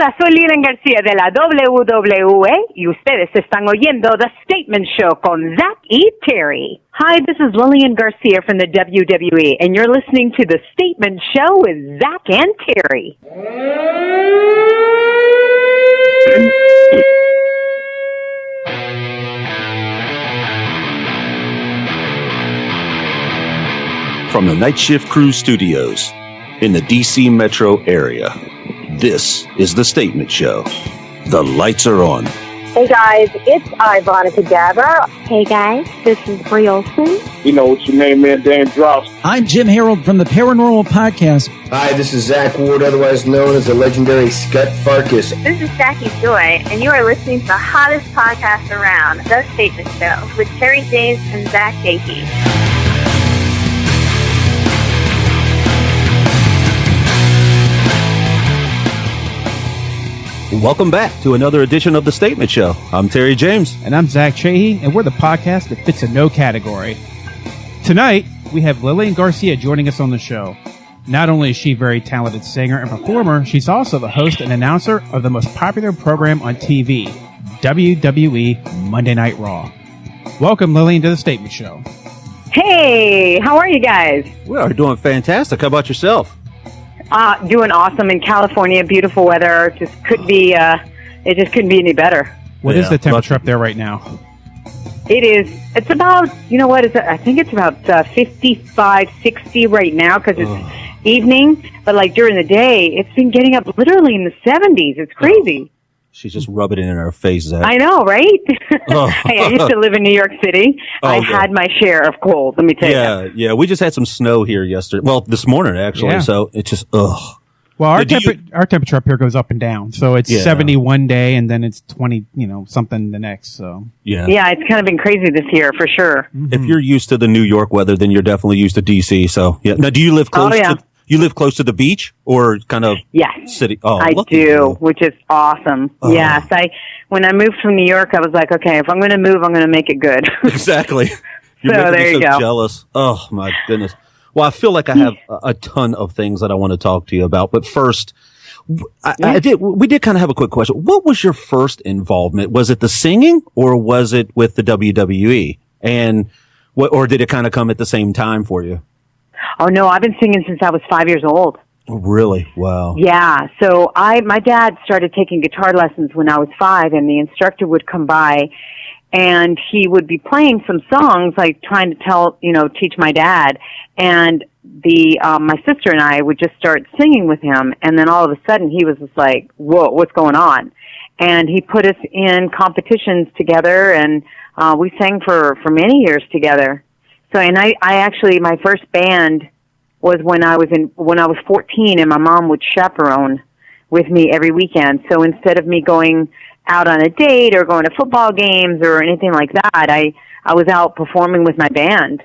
Hola, soy Lilian Garcia de la WWE y ustedes están oyendo The Statement Show con Zach y Terry. Hi, this is Lillian Garcia from the WWE, and you're listening to The Statement Show with Zach and Terry. From the Night Shift Crew Studios in the DC metro area, this is The Statement Show. The lights are on. Hey guys, it's Ivonica Gabber. Hey guys, this is Brie Olson. You know what your name is, Dan Dross. I'm Jim Harold from the Paranormal Podcast. Hi, this is Zach Ward, otherwise known as the legendary Scott Farkas. This is Jackie Joy, and you are listening to the hottest podcast around, The Statement Show, with Terry James and Zach Gahey. Welcome back to another edition of The Statement Show. I'm Terry James. And I'm Zach Gahey, and we're the podcast that fits in no category. Tonight, we have Lilian Garcia joining us on the show. Not only is she a very talented singer and performer, she's also the host and announcer of the most popular program on TV, WWE Monday Night RAW. Welcome, Lilian, to The Statement Show. Hey, how are you guys? We are doing fantastic. How about yourself? Doing awesome in California. Beautiful weather. It just couldn't be any better. What is the temperature up there right now? It's about, I think it's about 55, 60 right now because it's evening. But like during the day, it's been getting up literally in the 70s. It's crazy. She's just rubbing it in her face, Zach. I know, right? Hey, I used to live in New York City. I had my share of cold, let me tell you. Yeah, we just had some snow here yesterday. Well, this morning, actually, so it's just, ugh. Well, our temperature up here goes up and down. So it's 70 one day, and then it's 20, something the next. So yeah, it's kind of been crazy this year, for sure. Mm-hmm. If you're used to the New York weather, then you're definitely used to D.C. So, yeah. Now, do you live close to... You live close to the beach or kind of city? Oh, I do, which is awesome. Yes. When I moved from New York, I was like, okay, if I'm going to move, I'm going to make it good. Exactly. You're making there me you so go. jealous. Oh, my goodness. Well, I feel like I have a ton of things that I want to talk to you about. But first, we did kind of have a quick question. What was your first involvement? Was it the singing or was it with the WWE? Or did it kind of come at the same time for you? Oh, no, I've been singing since I was 5 years old. Oh, really? Wow. Yeah. So my dad started taking guitar lessons when I was 5, and the instructor would come by and he would be playing some songs, like trying to teach my dad. And my sister and I would just start singing with him. And then all of a sudden he was just like, whoa, what's going on? And he put us in competitions together, and we sang for many years together. So, and I actually, my first band was when I was 14, and my mom would chaperone with me every weekend. So instead of me going out on a date or going to football games or anything like that, I was out performing with my band.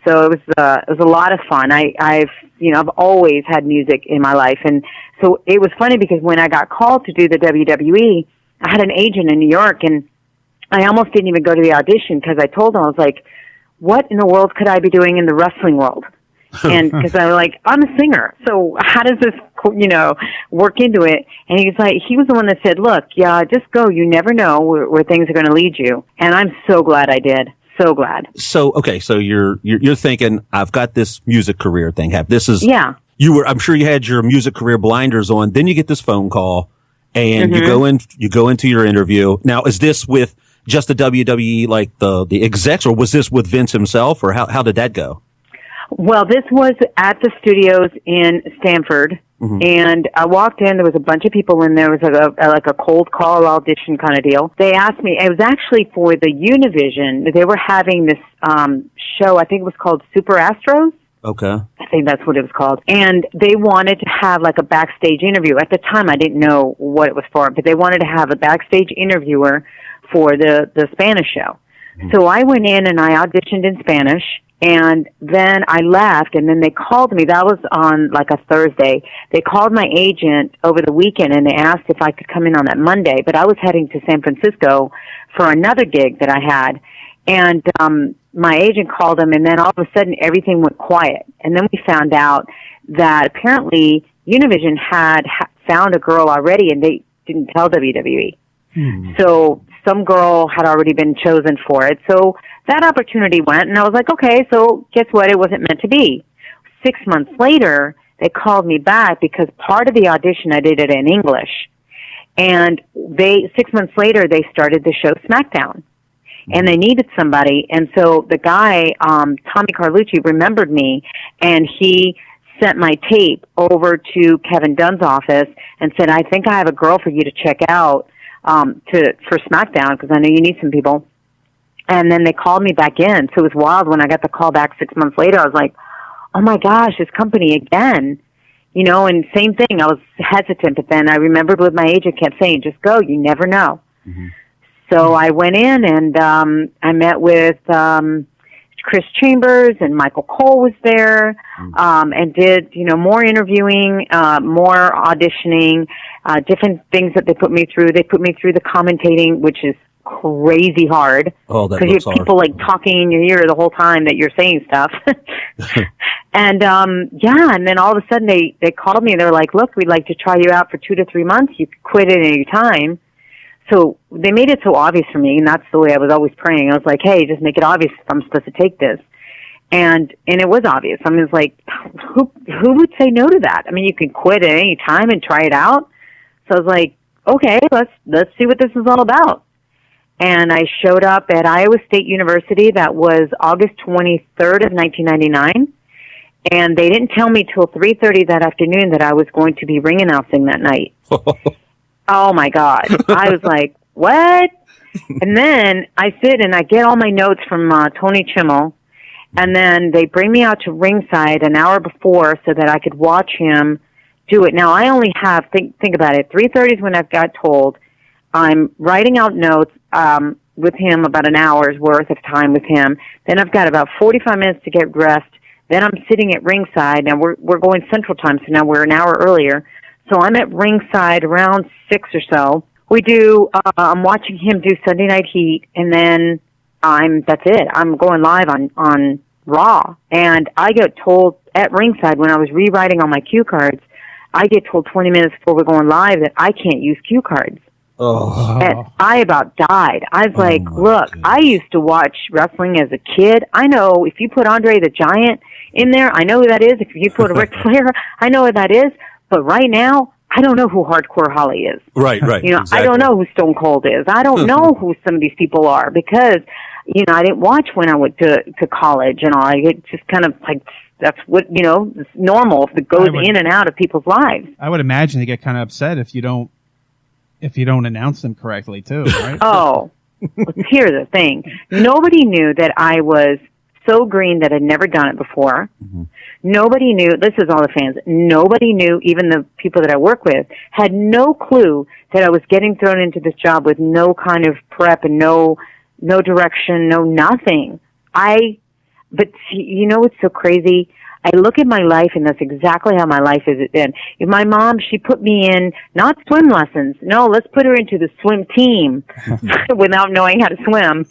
So it was a lot of fun. I've always had music in my life, and so it was funny because when I got called to do the WWE, I had an agent in New York, and I almost didn't even go to the audition because I told him, I was like, what in the world could I be doing in the wrestling world? And because I'm like, I'm a singer, so how does this, work into it? And he was the one that said, look, just go. You never know where things are going to lead you. And I'm so glad I did. So glad. So, okay. So you're thinking, I've got this music career thing. I'm sure you had your music career blinders on. Then you get this phone call and you go into your interview. Now, is this with just the WWE, like the execs, or was this with Vince himself, or how did that go? Well, this was at the studios in Stanford, and I walked in. There was a bunch of people in there. It was like a cold call audition kind of deal. They asked me. It was actually for the Univision. They were having this show. I think it was called Super Astros. Okay. I think that's what it was called. And they wanted to have like a backstage interview. At the time, I didn't know what it was for, but they wanted to have a backstage interviewer for the Spanish show. So I went in and I auditioned in Spanish, and then I left, and then they called me. That was on like a Thursday. They called my agent over the weekend, and they asked if I could come in on that Monday, but I was heading to San Francisco for another gig that I had. And my agent called him, and then all of a sudden everything went quiet. And then we found out that apparently Univision had found a girl already, and they didn't tell WWE. So some girl had already been chosen for it. So that opportunity went, and I was like, okay, so guess what? It wasn't meant to be. 6 months later, they called me back because part of the audition I did it in English. And 6 months later, they started the show SmackDown. And they needed somebody. And so the guy, Tommy Carlucci, remembered me, and he sent my tape over to Kevin Dunn's office and said, I think I have a girl for you to check out for SmackDown, because I know you need some people. And then they called me back in. So it was wild. When I got the call back 6 months later, I was like, oh my gosh, this company again. You know, and same thing. I was hesitant, but then I remembered what my agent kept saying, just go, you never know. So I went in, and I met with Chris Chambers, and Michael Cole was there, and did, you know, more interviewing, more auditioning, different things that they put me through. They put me through the commentating, which is crazy hard. Oh, that because you have people like talking in your ear the whole time that you're saying stuff. And and then all of a sudden they called me, and they're like, look, we'd like to try you out for 2 to 3 months. You could quit at any time. So they made it so obvious for me, and that's the way I was always praying. I was like, hey, just make it obvious if I'm supposed to take this. And it was obvious. I mean, it's like, who would say no to that? I mean, you can quit at any time and try it out. So I was like, okay, let's see what this is all about. And I showed up at Iowa State University. That was August 23rd of 1999. And they didn't tell me till 3:30 that afternoon that I was going to be ring announcing that night. Oh my God. I was like, what? And then I sit and I get all my notes from Tony Chimmel. And then they bring me out to ringside an hour before so that I could watch him do it. Now I only have, think about it, 3:30 is when I've got told. I'm writing out notes with him, about an hour's worth of time with him. Then I've got about 45 minutes to get dressed. Then I'm sitting at ringside. Now we're going Central Time, so now we're an hour earlier. So I'm at ringside around 6 or so. I'm watching him do Sunday Night Heat, and then that's it. I'm going live on Raw. And I get told at ringside when I was rewriting all my cue cards, I get told 20 minutes before we're going live that I can't use cue cards. Oh. And I about died. I was like, look, goodness. I used to watch wrestling as a kid. I know if you put Andre the Giant in there, I know who that is. If you put a Ric Flair, I know who that is. But right now, I don't know who Hardcore Holly is. Right. You know, exactly. I don't know who Stone Cold is. I don't know who some of these people are because, you know, I didn't watch when I went to college and all. It just kind of like, that's what, you know, it's normal if it goes in and out of people's lives. I would imagine they get kind of upset if you don't announce them correctly too, right? Oh, here's the thing. Nobody knew that I was so green that I'd never done it before. Mm-hmm. Nobody knew, this is all the fans, nobody knew, even the people that I work with, had no clue that I was getting thrown into this job with no kind of prep and no direction, no nothing. But you know what's so crazy? I look at my life, and that's exactly how my life is. And if my mom, she put me in, not swim lessons. No, let's put her into the swim team without knowing how to swim.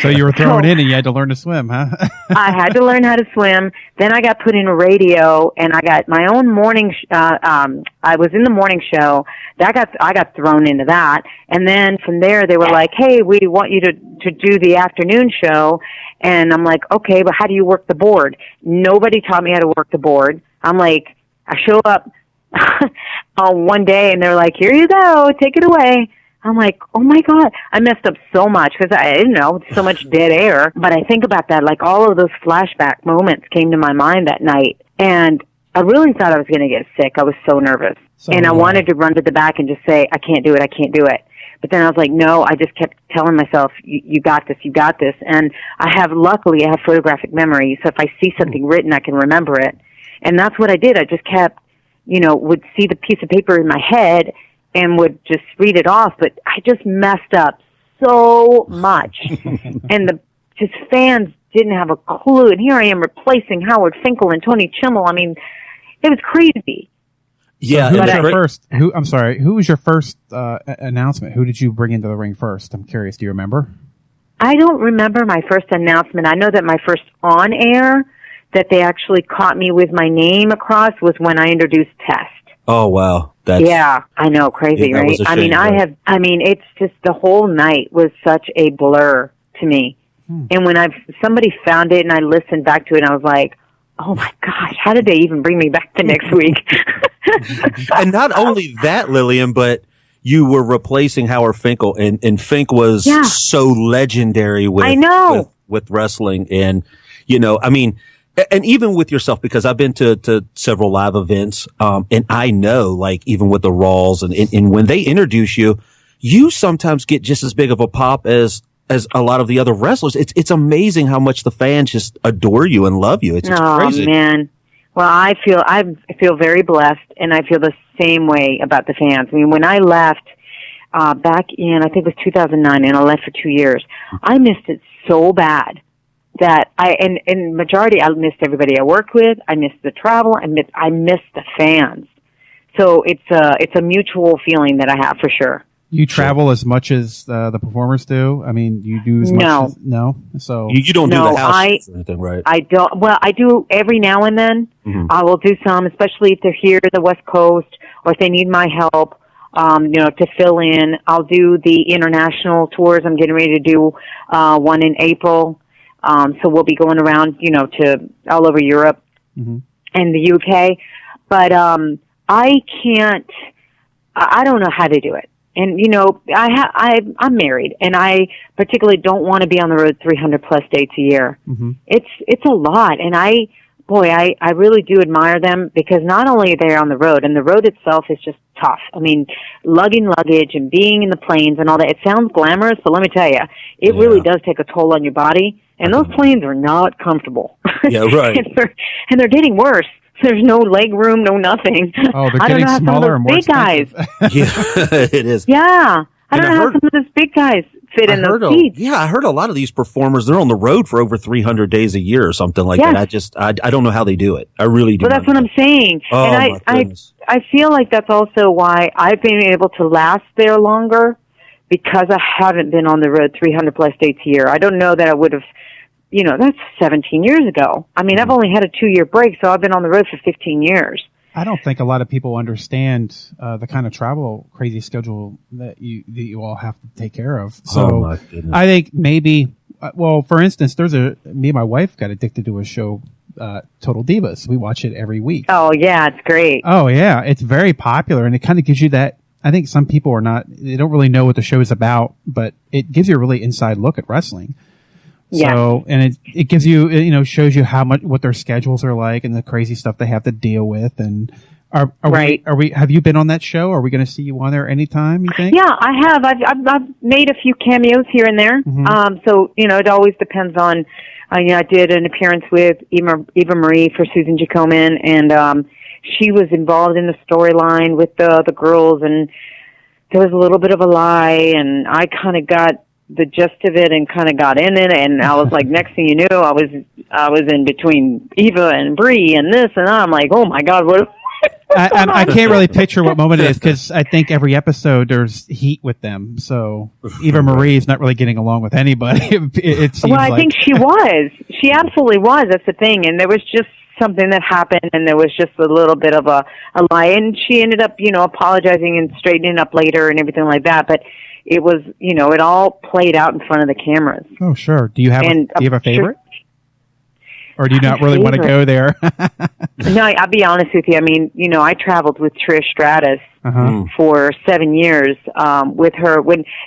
So you were thrown in and you had to learn to swim, huh? I had to learn how to swim. Then I got put in radio, and I got my own morning, I was in the morning show. I got thrown into that. And then from there, they were like, hey, we want you to do the afternoon show. And I'm like, okay, but how do you work the board? Nobody taught me how to work the board. I'm like, I show up on one day, and they're like, here you go, take it away. I'm like, oh my God, I messed up so much because I didn't know, so much dead air. But I think about that, like all of those flashback moments came to my mind that night. And I really thought I was going to get sick. I was so nervous. I wanted to run to the back and just say, I can't do it. But then I was like, no, I just kept telling myself, you got this. And luckily I have photographic memory. So if I see something written, I can remember it. And that's what I did. I just kept, would see the piece of paper in my head and would just read it off. But I just messed up so much. And just fans didn't have a clue. And here I am replacing Howard Finkel and Tony Chimmel. I mean, it was crazy. Yeah, so who was your first announcement? Who did you bring into the ring first? I'm curious. Do you remember? I don't remember my first announcement. I know that my first on air that they actually caught me with my name across was when I introduced Test. Oh, wow. Yeah, I know. Crazy, right? I mean, it's just the whole night was such a blur to me. And when somebody found it and I listened back to it, and I was like, oh my gosh, how did they even bring me back the next week? And not only that, Lillian, but you were replacing Howard Finkel, and Fink was so legendary with wrestling. And, you know, I mean, and even with yourself, because I've been to several live events, and I know, like, even with the Raws and when they introduce you, you sometimes get just as big of a pop as a lot of the other wrestlers. It's amazing how much the fans just adore you and love you. It's crazy. Oh, man. Well, I feel very blessed, and I feel the same way about the fans. I mean, when I left back in, I think it was 2009, and I left for 2 years, I missed it so bad that in majority, I missed everybody I worked with. I missed the travel. I missed the fans. So it's a mutual feeling that I have for sure. You travel as much as the performers do? I mean, you do as much as... No. So you don't do the house or anything, right? I don't. Well, I do every now and then. Mm-hmm. I will do some, especially if they're here to the West Coast or if they need my help, to fill in. I'll do the international tours. I'm getting ready to do one in April. So we'll be going around, to all over Europe and the UK. But I don't know how to do it. And, I'm married, and I particularly don't want to be on the road 300 plus dates a year. Mm-hmm. It's a lot. And I really do admire them, because not only are they on the road, and the road itself is just tough. I mean, lugging luggage and being in the planes and all that, it sounds glamorous, but let me tell you, it really does take a toll on your body. And those planes are not comfortable. Yeah, right. and they're getting worse. There's no leg room, no nothing. Oh, they're getting smaller and more expensive. Yeah, it is. Yeah. I don't know how some of those big guys fit in those seats. Yeah, I heard a lot of these performers, they're on the road for over 300 days a year or something like that. I don't know how they do it. I really do. Well, that's what I'm saying. Oh, and I feel like that's also why I've been able to last there longer, because I haven't been on the road 300 plus dates a year. I don't know that I would have, that's 17 years ago. I mean, I've only had a 2-year break, so I've been on the road for 15 years. I don't think a lot of people understand the kind of travel crazy schedule that you all have to take care of. So my goodness. I think maybe, for instance, me and my wife got addicted to a show, Total Divas. We watch it every week. Oh yeah, it's great. Oh yeah, it's very popular, and it kind of gives you that. I think some people they don't really know what the show is about, but it gives you a really inside look at wrestling. Yeah. So, and it gives you, shows you what their schedules are like and the crazy stuff they have to deal with. And have you been on that show? Are we going to see you on there anytime, you think? Yeah, I have. I've made a few cameos here and there. Mm-hmm. So, it always depends on, I did an appearance with Eva Marie for Susan Giacomin, and, she was involved in the storyline with the girls, and there was a little bit of a lie, and I kind of got the gist of it and kind of got in it, and I was like, next thing you knew, I was in between Eva and Bree and this and that. I'm like, oh my God, what? I can't really picture what moment it is, because I think every episode there's heat with them. So Eva Marie is not really getting along with anybody. It seems I think she was. She absolutely was. That's the thing. And there was just something that happened, and there was just a little bit of a lie, and she ended up, apologizing and straightening up later and everything like that. But it was, it all played out in front of the cameras. Oh, sure. Do you have a favorite? Or do you not really want to go there? No, I'll be honest with you. I mean, I traveled with Trish Stratus for 7 years with her.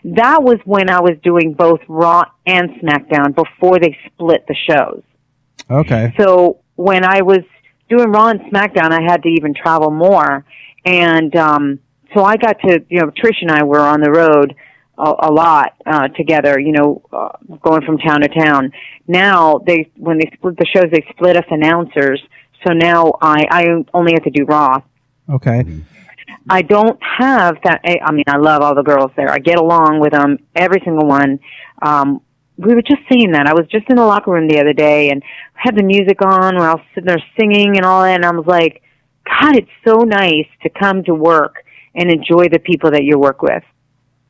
That was when I was doing both Raw and SmackDown before they split the shows. Okay. So when I was doing Raw and SmackDown, I had to even travel more. And so I got to, Trish and I were on the road a lot together, going from town to town. Now, when they split the shows, they split us announcers. So now I only have to do Raw. Okay. I don't have that. I mean, I love all the girls there. I get along with them, every single one. We were just saying that. I was just in the locker room the other day and had the music on where I was sitting there singing and all that, and I was like, God, it's so nice to come to work and enjoy the people that you work with.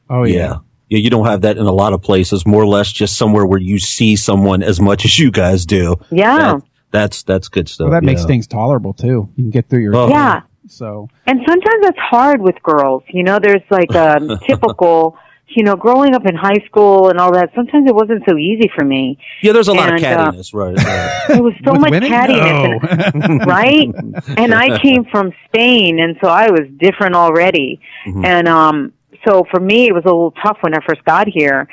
Oh, yeah. Yeah, you don't have that in a lot of places, more or less just somewhere where you see someone as much as you guys do. Yeah. That's good stuff. Well, that makes things tolerable, too. You can get through your... Yeah. So, and sometimes that's hard with girls. You know, there's like a typical, you know, growing up in high school and all that. Sometimes it wasn't so easy for me. Yeah, there's a lot of cattiness, right? There was so much cattiness, and, right? And I came from Spain, and so I was different already. And so for me, it was a little tough when I first got here.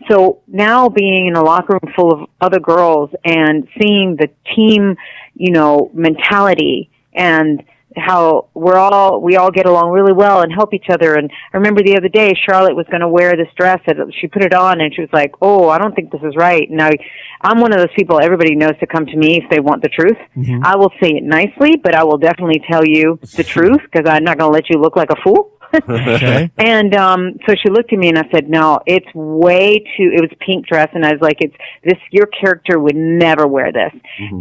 So now being in a locker room full of other girls and seeing the team, you know, mentality and how we all get along really well and help each other. And I remember the other day, Charlotte was going to wear this dress, and she put it on, and she was like, "Oh, I don't think this is right." Now, I'm one of those people, everybody knows to come to me if they want the truth. I will say it nicely, but I will definitely tell you the truth, because I'm not going to let you look like a fool. Okay. And so she looked at me and I said, "No, it's way too." It was a pink dress, and I was like, "It's this. Your character would never wear this."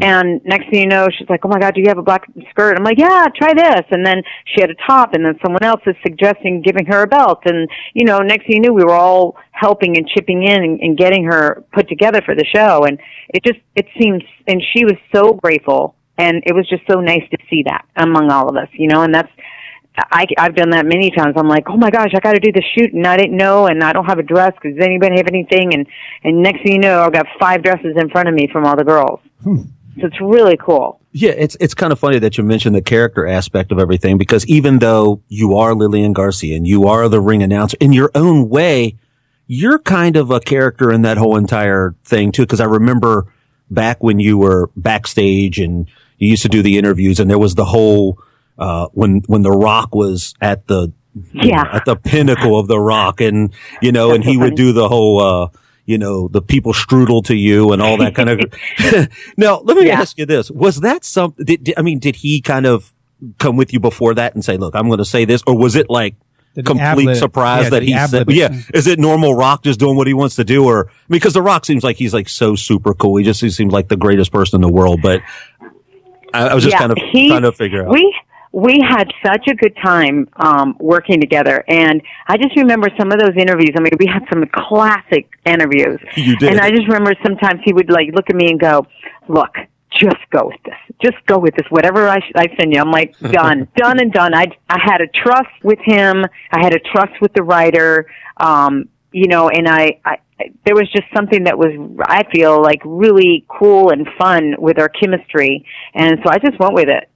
And next thing you know, she's like, "Oh my God, do you have a black skirt?" I'm like, "Yeah, try this." And then she had a top, and then someone else is suggesting giving her a belt, and you know, next thing you knew, we were all helping and chipping in and getting her put together for the show. And it seems, and she was so grateful, and it was just so nice to see that among all of us, you know. And I've done that many times. I'm like, "Oh my gosh, I got to do the shoot, and I didn't know, and I don't have a dress. Does anybody have anything?" And next thing you know, I've got 5 dresses in front of me from all the girls. So it's really cool. Yeah, it's kind of funny that you mentioned the character aspect of everything, because even though you are Lilian Garcia and you are the ring announcer in your own way, you're kind of a character in that whole entire thing too. Because I remember back when you were backstage and you used to do the interviews, and there was the whole. When The Rock was at the at the pinnacle of The Rock, and you know, that's and he would do the whole you know, the people strudel to you and all that kind of. Now, let me ask you this: was that something? Did he kind of come with you before that and say, "Look, I'm going to say this," or was it like complete surprise that he said? Is it normal Rock just doing what he wants to do, or because The Rock seems like he's like so super cool, he seems like the greatest person in the world, but I was just kind of trying to figure out. We had such a good time working together, and I just remember some of those interviews. I mean, we had some classic interviews. You did. And I just remember sometimes he would like look at me and go, "Look, just go with this. Just go with this. Whatever I send you." I'm like, done, done and done. I had a trust with him. I had a trust with the writer. You know, and I there was just something that was, I feel like, really cool and fun with our chemistry, and so I just went with it.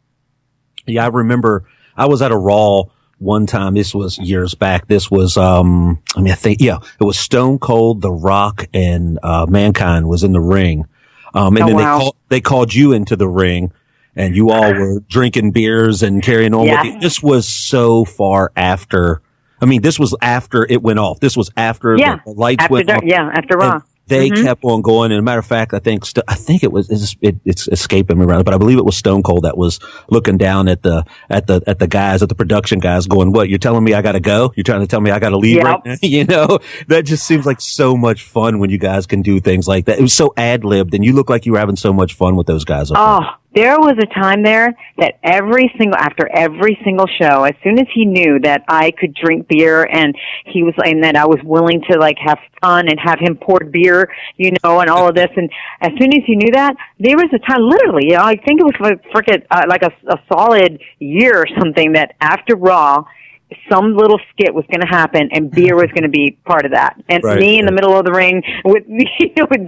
Yeah, I remember I was at a Raw one time. This was years back. This was, it was Stone Cold, The Rock, and Mankind was in the ring. And then they called you into the ring, and you all were drinking beers and carrying on with you. This was so far after. I mean, this was after it went off. This was after the lights went off. Yeah, after Raw. They kept on going. And as a matter of fact, I think it's escaping me right now, but I believe it was Stone Cold that was looking down at the guys, at the production guys going, "What, you're telling me I got to go? You're trying to tell me I got to leave right now?" You know, that just seems like so much fun when you guys can do things like that. It was so ad-libbed, and you look like you were having so much fun with those guys. There was a time there that after every single show, as soon as he knew that I could drink beer and that I was willing to like have fun and have him pour beer, you know, and all of this, and as soon as he knew that, there was a time, literally, you know, I think it was like a solid year or something, that after Raw, some little skit was going to happen, and beer was going to be part of that. And me in the middle of the ring with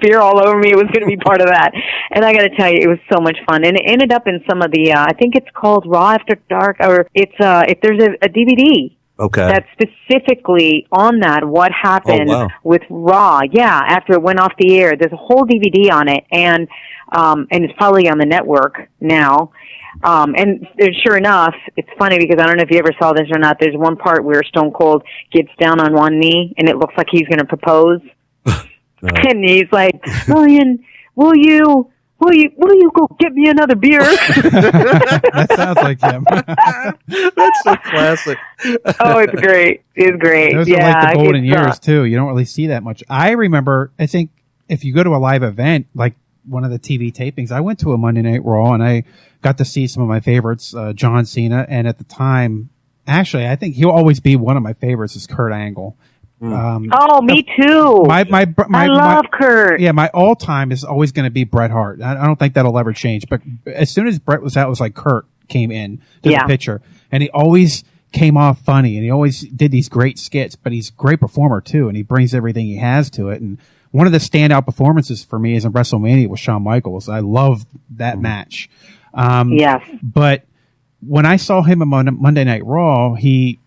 beer all over me, it was going to be part of that. And I got to tell you, it was so much fun. And it ended up in some of the, I think it's called Raw After Dark, or it's, if there's a DVD. Okay. That's specifically on that, what happened with Raw. Yeah, after it went off the air. There's a whole DVD on it, and it's probably on the network now. And sure enough, it's funny because I don't know if you ever saw this or not. There's one part where Stone Cold gets down on one knee, and it looks like he's going to propose. And he's like, "Lillian, will you go get me another beer?" That sounds like him. That's so classic. Oh, it's great. It's great. Those are like the golden years too. You don't really see that much. I remember, I think if you go to a live event, like one of the TV tapings, I went to a Monday Night Raw, and I got to see some of my favorites, John Cena, and at the time, actually, I think he'll always be one of my favorites is Kurt Angle. Me too. I love Kurt. Yeah, my all time is always going to be Bret Hart. I don't think that'll ever change. But as soon as Bret was out, it was like Kurt came in to the picture, and he always came off funny, and he always did these great skits, but he's a great performer too, and he brings everything he has to it. And one of the standout performances for me is in WrestleMania with Shawn Michaels. I love that match. Yes. But when I saw him on Monday Night Raw, he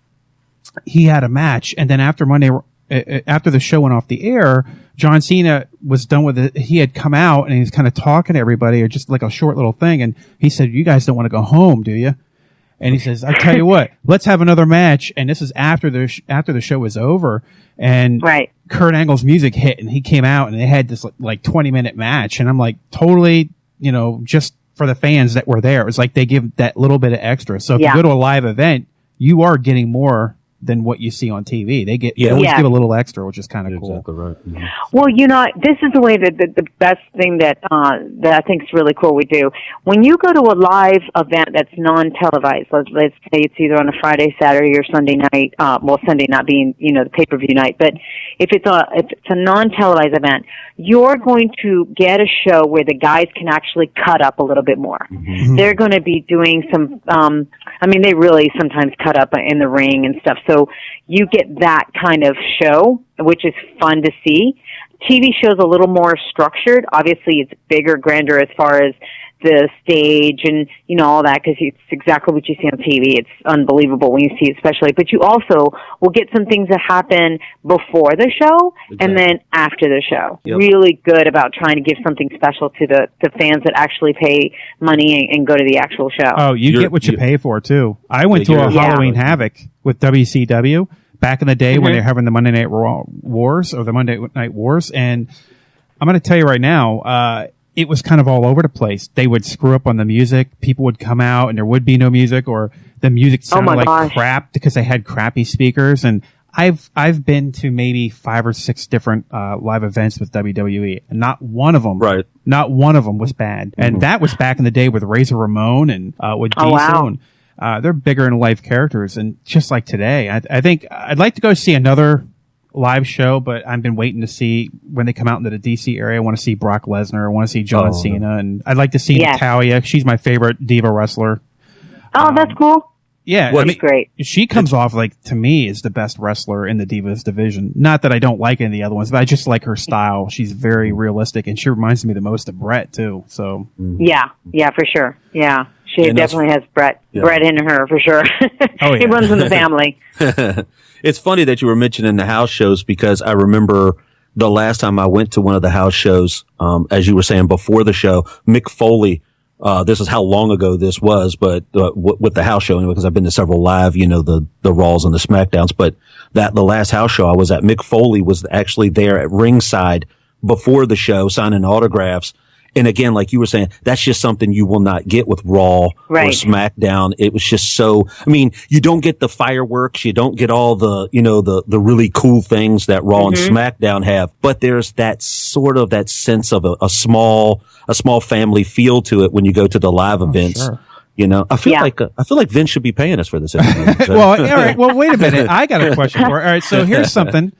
had a match, and then after the show went off the air, John Cena was done with it. He had come out and he was kind of talking to everybody, or just like a short little thing. And he said, "You guys don't want to go home, do you?" And he says, "I tell you what, let's have another match." And this is after the show was over, and Kurt Angle's music hit, and he came out, and they had this like 20-minute match. And I'm like, totally, just for the fans that were there, it was like they give that little bit of extra. So if you go to a live event, you are getting more than what you see on TV. They always give a little extra, which is kind of cool. Exactly right. Mm-hmm. Well, this is the way that the best thing that I think is really cool we do. When you go to a live event that's non-televised, let's say it's either on a Friday, Saturday, or Sunday night. Sunday not being the pay-per-view night, but if it's a non-televised event, you're going to get a show where the guys can actually cut up a little bit more. Mm-hmm. They're going to be doing some. They really sometimes cut up in the ring and stuff. So you get that kind of show, which is fun to see. TV show's a little more structured. Obviously, it's bigger, grander as far as the stage and, all that, because it's exactly what you see on TV. It's unbelievable when you see it, especially. But you also will get some things that happen before the show and then after the show. Yep. Really good about trying to give something special to the fans that actually pay money and go to the actual show. Oh, you get what you pay for, too. I went to a Halloween Havoc with WCW back in the day when they were having the Monday Night Raw Wars, or the Monday Night Wars. And I'm going to tell you right now, it was kind of all over the place. They would screw up on the music. People would come out and there would be no music, or the music sounded like crap because they had crappy speakers. And I've been to maybe 5 or 6 different live events with WWE, and not one of them was bad. And that was back in the day with Razor Ramon and with Diesel. Wow. And they're bigger in life characters. And just like today, I think I'd like to go see another live show, but I've been waiting to see when they come out into the DC area. I want to see Brock Lesnar. I want to see John Cena, and I'd like to see Natalya. She's my favorite diva wrestler. Oh, that's cool. Yeah, that's great. She comes off to me, is the best wrestler in the divas division. Not that I don't like any of the other ones, but I just like her style. She's very realistic, and she reminds me the most of Brett too. So yeah, for sure. Yeah, she definitely has Brett in her for sure. He runs in the family. It's funny that you were mentioning the house shows, because I remember the last time I went to one of the house shows, as you were saying before the show, Mick Foley, this is how long ago this was, but with the house show, anyway, because I've been to several live, the Raws and the SmackDowns, but the last house show I was at, Mick Foley was actually there at ringside before the show signing autographs. And again, like you were saying, that's just something you will not get with Raw or SmackDown. It was just so, you don't get the fireworks. You don't get all the, the really cool things that Raw and SmackDown have, but there's that sort of that sense of a small family feel to it when you go to the live events. Sure. I feel like Vince should be paying us for this interview. Well, all right. Well, wait a minute. I got a question for it. All right. So here's something.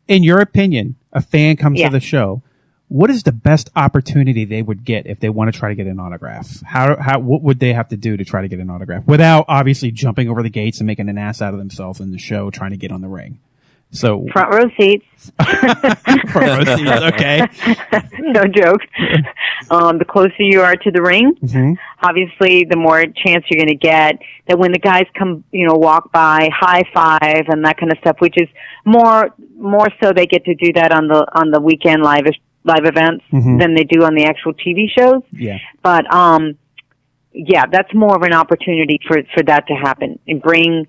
In your opinion, a fan comes to the show. What is the best opportunity they would get if they want to try to get an autograph? What would they have to do to try to get an autograph without obviously jumping over the gates and making an ass out of themselves in the show trying to get on the ring? So front row seats. Front row seats, okay. No joke. The closer you are to the ring, obviously, the more chance you're going to get that when the guys come, walk by, high five and that kind of stuff, which is more so they get to do that on the weekend live events than they do on the actual TV shows. Yeah. But that's more of an opportunity for that to happen and bring,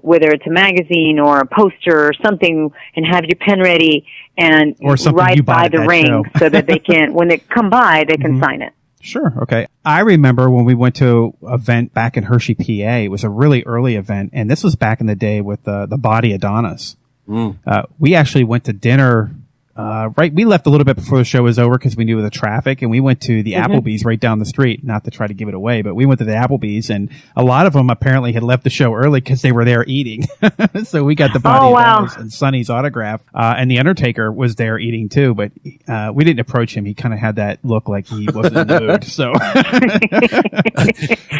whether it's a magazine or a poster or something, and have your pen ready and right by the ring so that they can, when they come by, they can sign it. Sure. Okay. I remember when we went to an event back in Hershey, PA. It was a really early event, and this was back in the day with the Body Adonis. We actually went to dinner right. We left a little bit before the show was over because we knew the traffic, and we went to the Applebee's right down the street. Not to try to give it away, but we went to the Applebee's, and a lot of them apparently had left the show early because they were there eating. So we got the body of Elvis and Sonny's autograph, and the Undertaker was there eating too. But we didn't approach him. He kind of had that look like he wasn't in the mood. So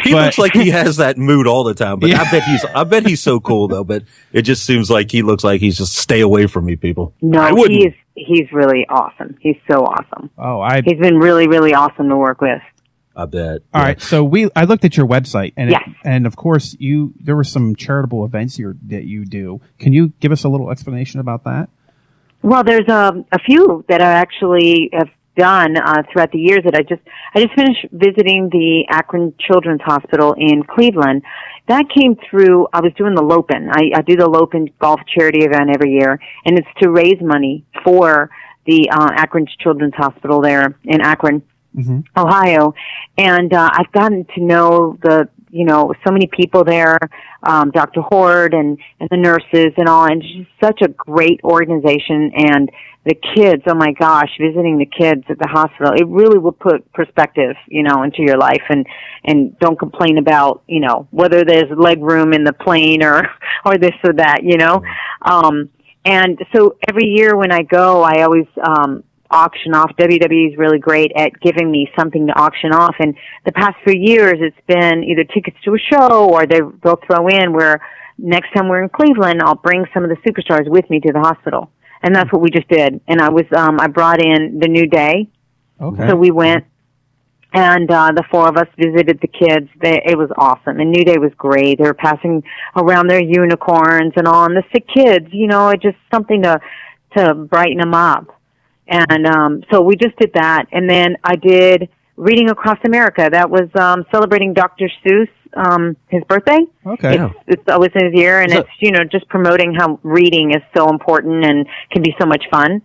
he looks like he has that mood all the time. But I bet he's so cool though. But it just seems like he looks like he's just stay away from me, people. No, he's really awesome. He's so awesome. He's been really, really awesome to work with. I bet. All right. So I looked at your website, and and of course there were some charitable events that you do. Can you give us a little explanation about that? Well, there's a few that I actually have done throughout the years. That I just finished visiting the Akron Children's Hospital in Cleveland. That came through, I was doing the Lopin. I do the Lopin golf charity event every year, and it's to raise money for the Akron Children's Hospital there in Akron, Ohio. And I've gotten to know so many people there, Dr. Horde and the nurses and all, and it's just such a great organization. And the kids, oh my gosh, visiting the kids at the hospital, it really will put perspective, into your life, and don't complain about, whether there's leg room in the plane or this or that, and so every year when I go, I always, auction off. WWE is really great at giving me something to auction off, and the past few years it's been either tickets to a show or they'll throw in where next time we're in Cleveland, I'll bring some of the superstars with me to the hospital. And that's what we just did. And I brought in the New Day. Okay. So we went, and the four of us visited the kids. It was awesome. And New Day was great. They were passing around their unicorns and all. And the sick kids, it's just something to brighten them up. And so we just did that. And then I did Reading Across America. That was celebrating Dr. Seuss, his birthday. Okay. It's always in his year, and it's, just promoting how reading is so important and can be so much fun.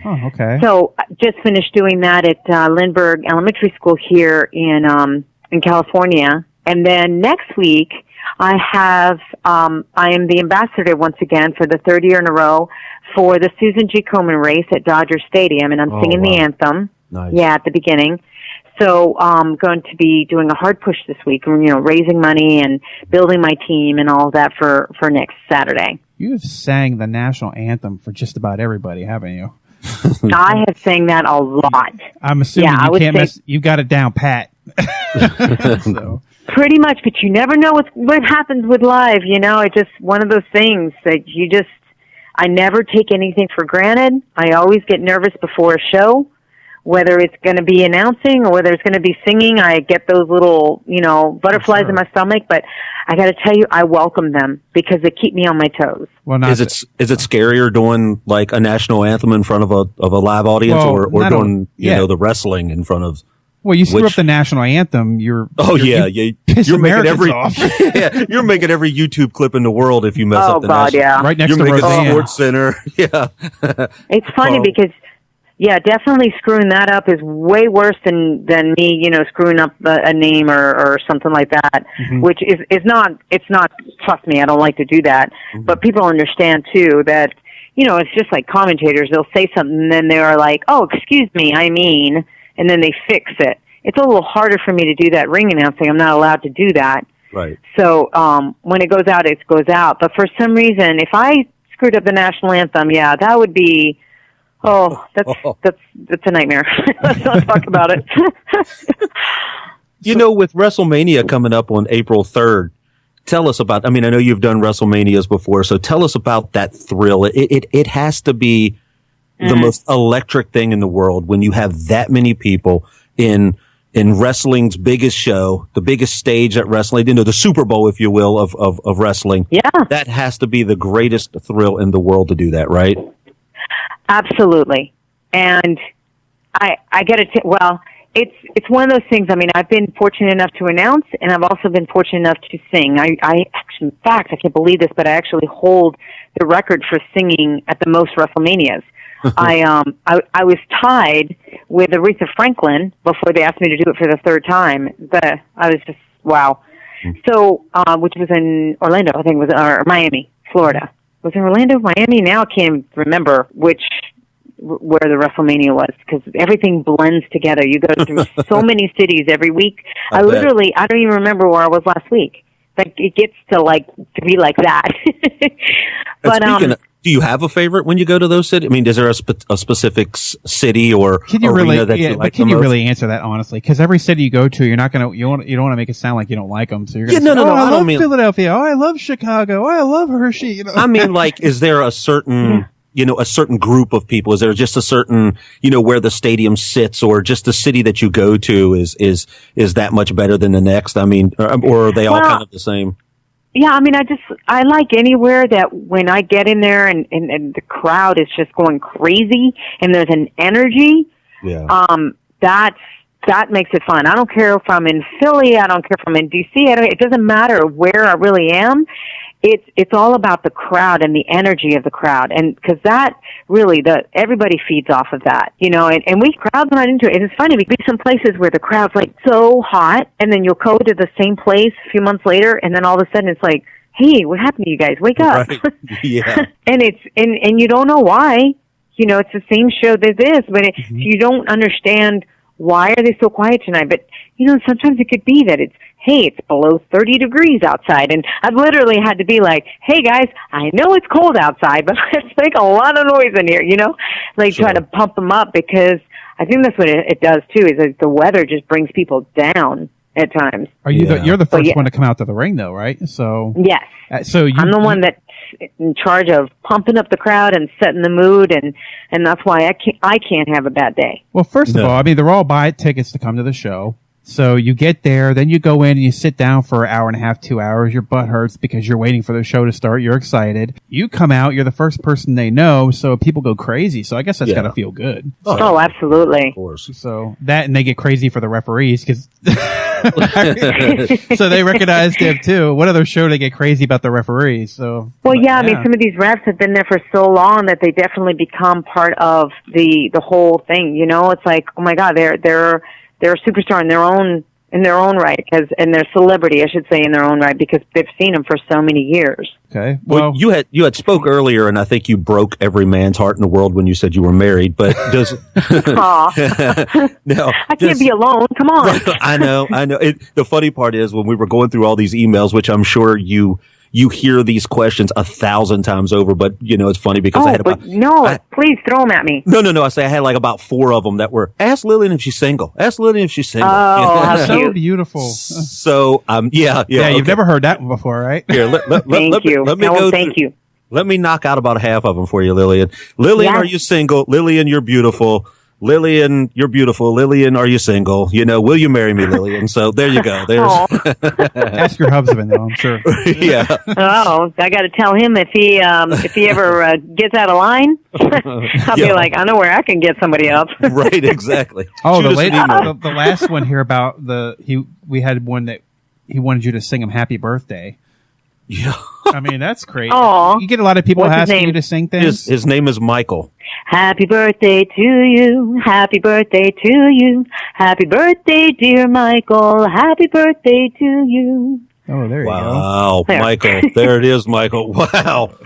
Oh, okay. So I just finished doing that at Lindbergh Elementary School here in California. And then next week, I am the ambassador once again for the third year in a row for the Susan G. Komen race at Dodger Stadium, and I'm singing the anthem. Nice. Yeah, at the beginning. So I'm going to be doing a hard push this week, raising money and building my team and all of that for next Saturday. You've sang the national anthem for just about everybody, haven't you? I have sang that a lot. I'm assuming you can't miss. You got it down pat. So. Pretty much, but you never know what happens with live. It's just one of those things that I never take anything for granted. I always get nervous before a show, whether it's going to be announcing or whether it's going to be singing. I get those little, butterflies in my stomach, but I got to tell you, I welcome them because they keep me on my toes. Well, is it scarier doing like a national anthem in front of a live audience or doing, the wrestling in front of? Well, you screw up the national anthem, you're making every off. You're making every YouTube clip in the world if you mess up the national. Yeah. Right next to Roseanne. Sports Center. Yeah. It's funny because definitely screwing that up is way worse than me, screwing up a name or something like that, which is not, trust me, I don't like to do that. But people understand too that, it's just like commentators, they'll say something and then they're like, oh, excuse me, and then they fix it. It's a little harder for me to do that ring announcing. I'm not allowed to do that. Right. So when it goes out, it goes out. But for some reason, if I screwed up the national anthem, that would be, that's a nightmare. Let's not talk about it. With WrestleMania coming up on April 3rd, tell us about, I know you've done WrestleManias before, so tell us about that thrill. It has to be the most electric thing in the world when you have that many people in wrestling's biggest show, the biggest stage at wrestling, the Super Bowl, if you will, of wrestling. Yeah. That has to be the greatest thrill in the world to do that, right? Absolutely. And I get it. It's one of those things. I've been fortunate enough to announce, and I've also been fortunate enough to sing. I actually, in fact, I can't believe this, but I actually hold the record for singing at the most WrestleManias. I was tied with Aretha Franklin before they asked me to do it for the third time. But I was just, wow. So, which was in Orlando, I think it was, or Miami, Florida. Was it Orlando, Miami? Now I can't remember which where the WrestleMania was, because everything blends together. You go through so many cities every week. I don't even remember where I was last week. Like, it gets to be like that. But do you have a favorite when you go to those cities? I mean, is there a specific city or arena that you like? Can you really answer that honestly? Because every city you go to, you don't want to make it sound like you don't like them. So you're going to say, I love Philadelphia. Oh, I love Chicago. Oh, I love Hershey. You know? I mean, like, is there a certain a certain group of people? Is there just a certain where the stadium sits, or just the city that you go to is that much better than the next? I mean, or are they all kind of the same? Yeah, I mean, I like anywhere that when I get in there and the crowd is just going crazy and there's an energy. Yeah. That makes it fun. I don't care if I'm in Philly. I don't care if I'm in DC. It doesn't matter where I really am. It's all about the crowd and the energy of the crowd, and because that really everybody feeds off of that, and we crowds not into it. It's funny because some places where the crowd's like so hot, and then you'll go to the same place a few months later, and then all of a sudden it's like, hey, what happened to you guys? Wake up! Right. Yeah, and and you don't know why. It's the same show that this, but you don't understand why are they so quiet tonight. But sometimes it could be that it's below 30 degrees outside. And I've literally had to be like, hey guys, I know it's cold outside, but let's make a lot of noise in here, trying to pump them up, because I think that's what it does too, is like the weather just brings people down at times. Are you you're the first one to come out to the ring though, right? So yes. I'm the one that's in charge of pumping up the crowd and setting the mood, and that's why I can't have a bad day. Well, first of all, I mean, they're all buy tickets to come to the show. So you get there, then you go in and you sit down for an hour and a half, 2 hours. Your butt hurts because you're waiting for the show to start. You're excited. You come out, you're the first person they know, so people go crazy. So I guess that's got to feel good. Oh, absolutely. Of course. So that, and they get crazy for the referees because so they recognize them too. What other show they get crazy about the referees? So I mean, some of these refs have been there for so long that they definitely become part of the whole thing. It's like, oh my God, they're a superstar in their own right, and they're celebrity, I should say, in their own right, because they've seen them for so many years. Okay. Well, you had spoke earlier, and I think you broke every man's heart in the world when you said you were married. But does no? I can't be alone. Come on. I know. The funny part is when we were going through all these emails, which I'm sure you hear these questions 1,000 times over, but it's funny because I had please throw them at me. No. I say I had like about 4 of them that were, ask Lillian if she's single. Ask Lillian if she's single. Oh, how so beautiful. So, yeah. You've never heard that one before, right? Here, thank you. Thank you. Let me knock out about half of them for you, Lillian. Lillian, are you single? Lillian, you're beautiful. Lillian, you're beautiful. Lillian, are you single? Will you marry me, Lillian? So there you go. There's ask your husband, though, I'm sure. Yeah. Oh, I got to tell him if he ever gets out of line, I'll be like, I know where I can get somebody up. Right, exactly. Oh, the last one here about we had one that he wanted you to sing him Happy Birthday. Yeah. I mean, that's crazy. Aww. You get a lot of people asking you to sing things. His name is Michael. Happy birthday to you. Happy birthday to you. Happy birthday, dear Michael. Happy birthday to you. Oh, there you go. Wow, Michael. There it is, Michael. Wow.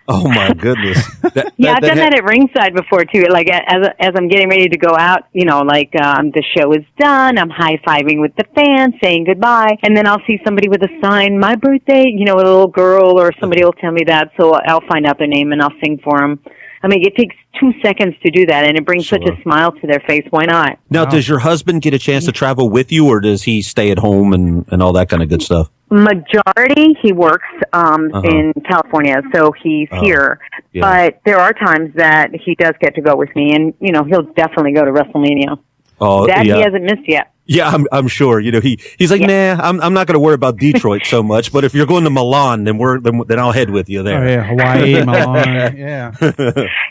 Oh my goodness! I've done that at ringside before too. Like as I'm getting ready to go out, the show is done. I'm high fiving with the fans, saying goodbye, and then I'll see somebody with a sign, "My birthday," a little girl or somebody will tell me that, so I'll find out their name and I'll sing for them. I mean, it takes 2 seconds to do that, and it brings such a smile to their face. Why not? Now, does your husband get a chance to travel with you, or does he stay at home and all that kind of good stuff? Majority, he works in California, so he's here. Yeah. But there are times that he does get to go with me, and he'll definitely go to WrestleMania. Oh, that he hasn't missed yet. Yeah, I'm sure. He's like, nah, I'm not going to worry about Detroit so much. But if you're going to Milan, then then I'll head with you there. Oh yeah, Hawaii, Milan, yeah.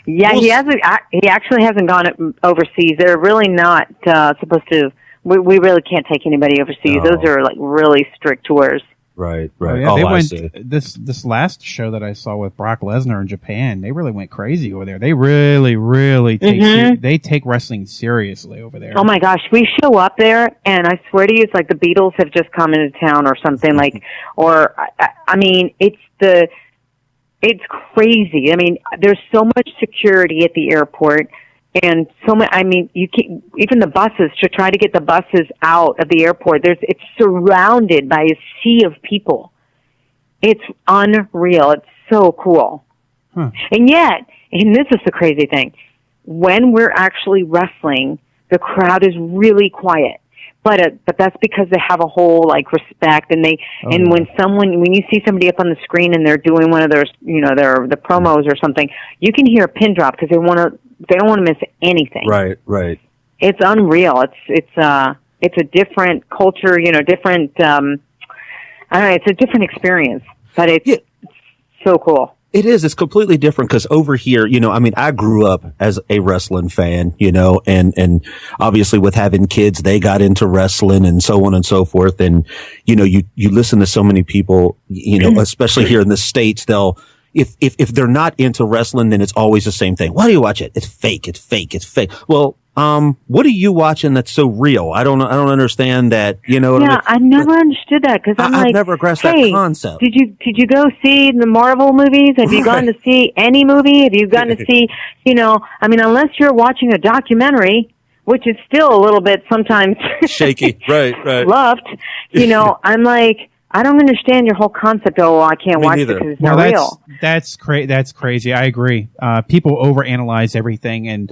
Yeah, he hasn't. He actually hasn't gone overseas. They're really not supposed to. We really can't take anybody overseas. No. Those are like really strict tours. Right. Oh, yeah, they went this last show that I saw with Brock Lesnar in Japan. They really went crazy over there. They really take they take wrestling seriously over there. Oh my gosh, we show up there, and I swear to you, it's like the Beatles have just come into town or something. Like, or I mean, it's crazy. I mean, there's so much security at the airport. And so many, I mean, you can even the buses, to try to get the buses out of the airport, it's surrounded by a sea of people. It's unreal. It's so cool. Huh. And yet, and this is the crazy thing, when we're actually wrestling, the crowd is really quiet. But that's because they have a whole respect, and when you see somebody up on the screen and they're doing one of their the promos or something, you can hear a pin drop because they don't want to miss anything. Right. It's unreal. It's a different culture, different. I don't know. It's a different experience, but it's so cool. It is. It's completely different because over here, I grew up as a wrestling fan, and obviously with having kids, they got into wrestling and so on and so forth. And, you listen to so many people, especially here in the States, if they're not into wrestling, then it's always the same thing. Why do you watch it? It's fake. It's fake. It's fake. Well, what are you watching that's so real? I don't understand that, what I mean? I never understood that because I've never grasped that concept. Did you go see the Marvel movies? Have you gone to see any movie? Have you gone to see, unless you're watching a documentary, which is still a little bit sometimes shaky, right. Loved, I'm like, I don't understand your whole concept. Oh, I can't watch it because it's not real. That's crazy. I agree. People overanalyze everything, and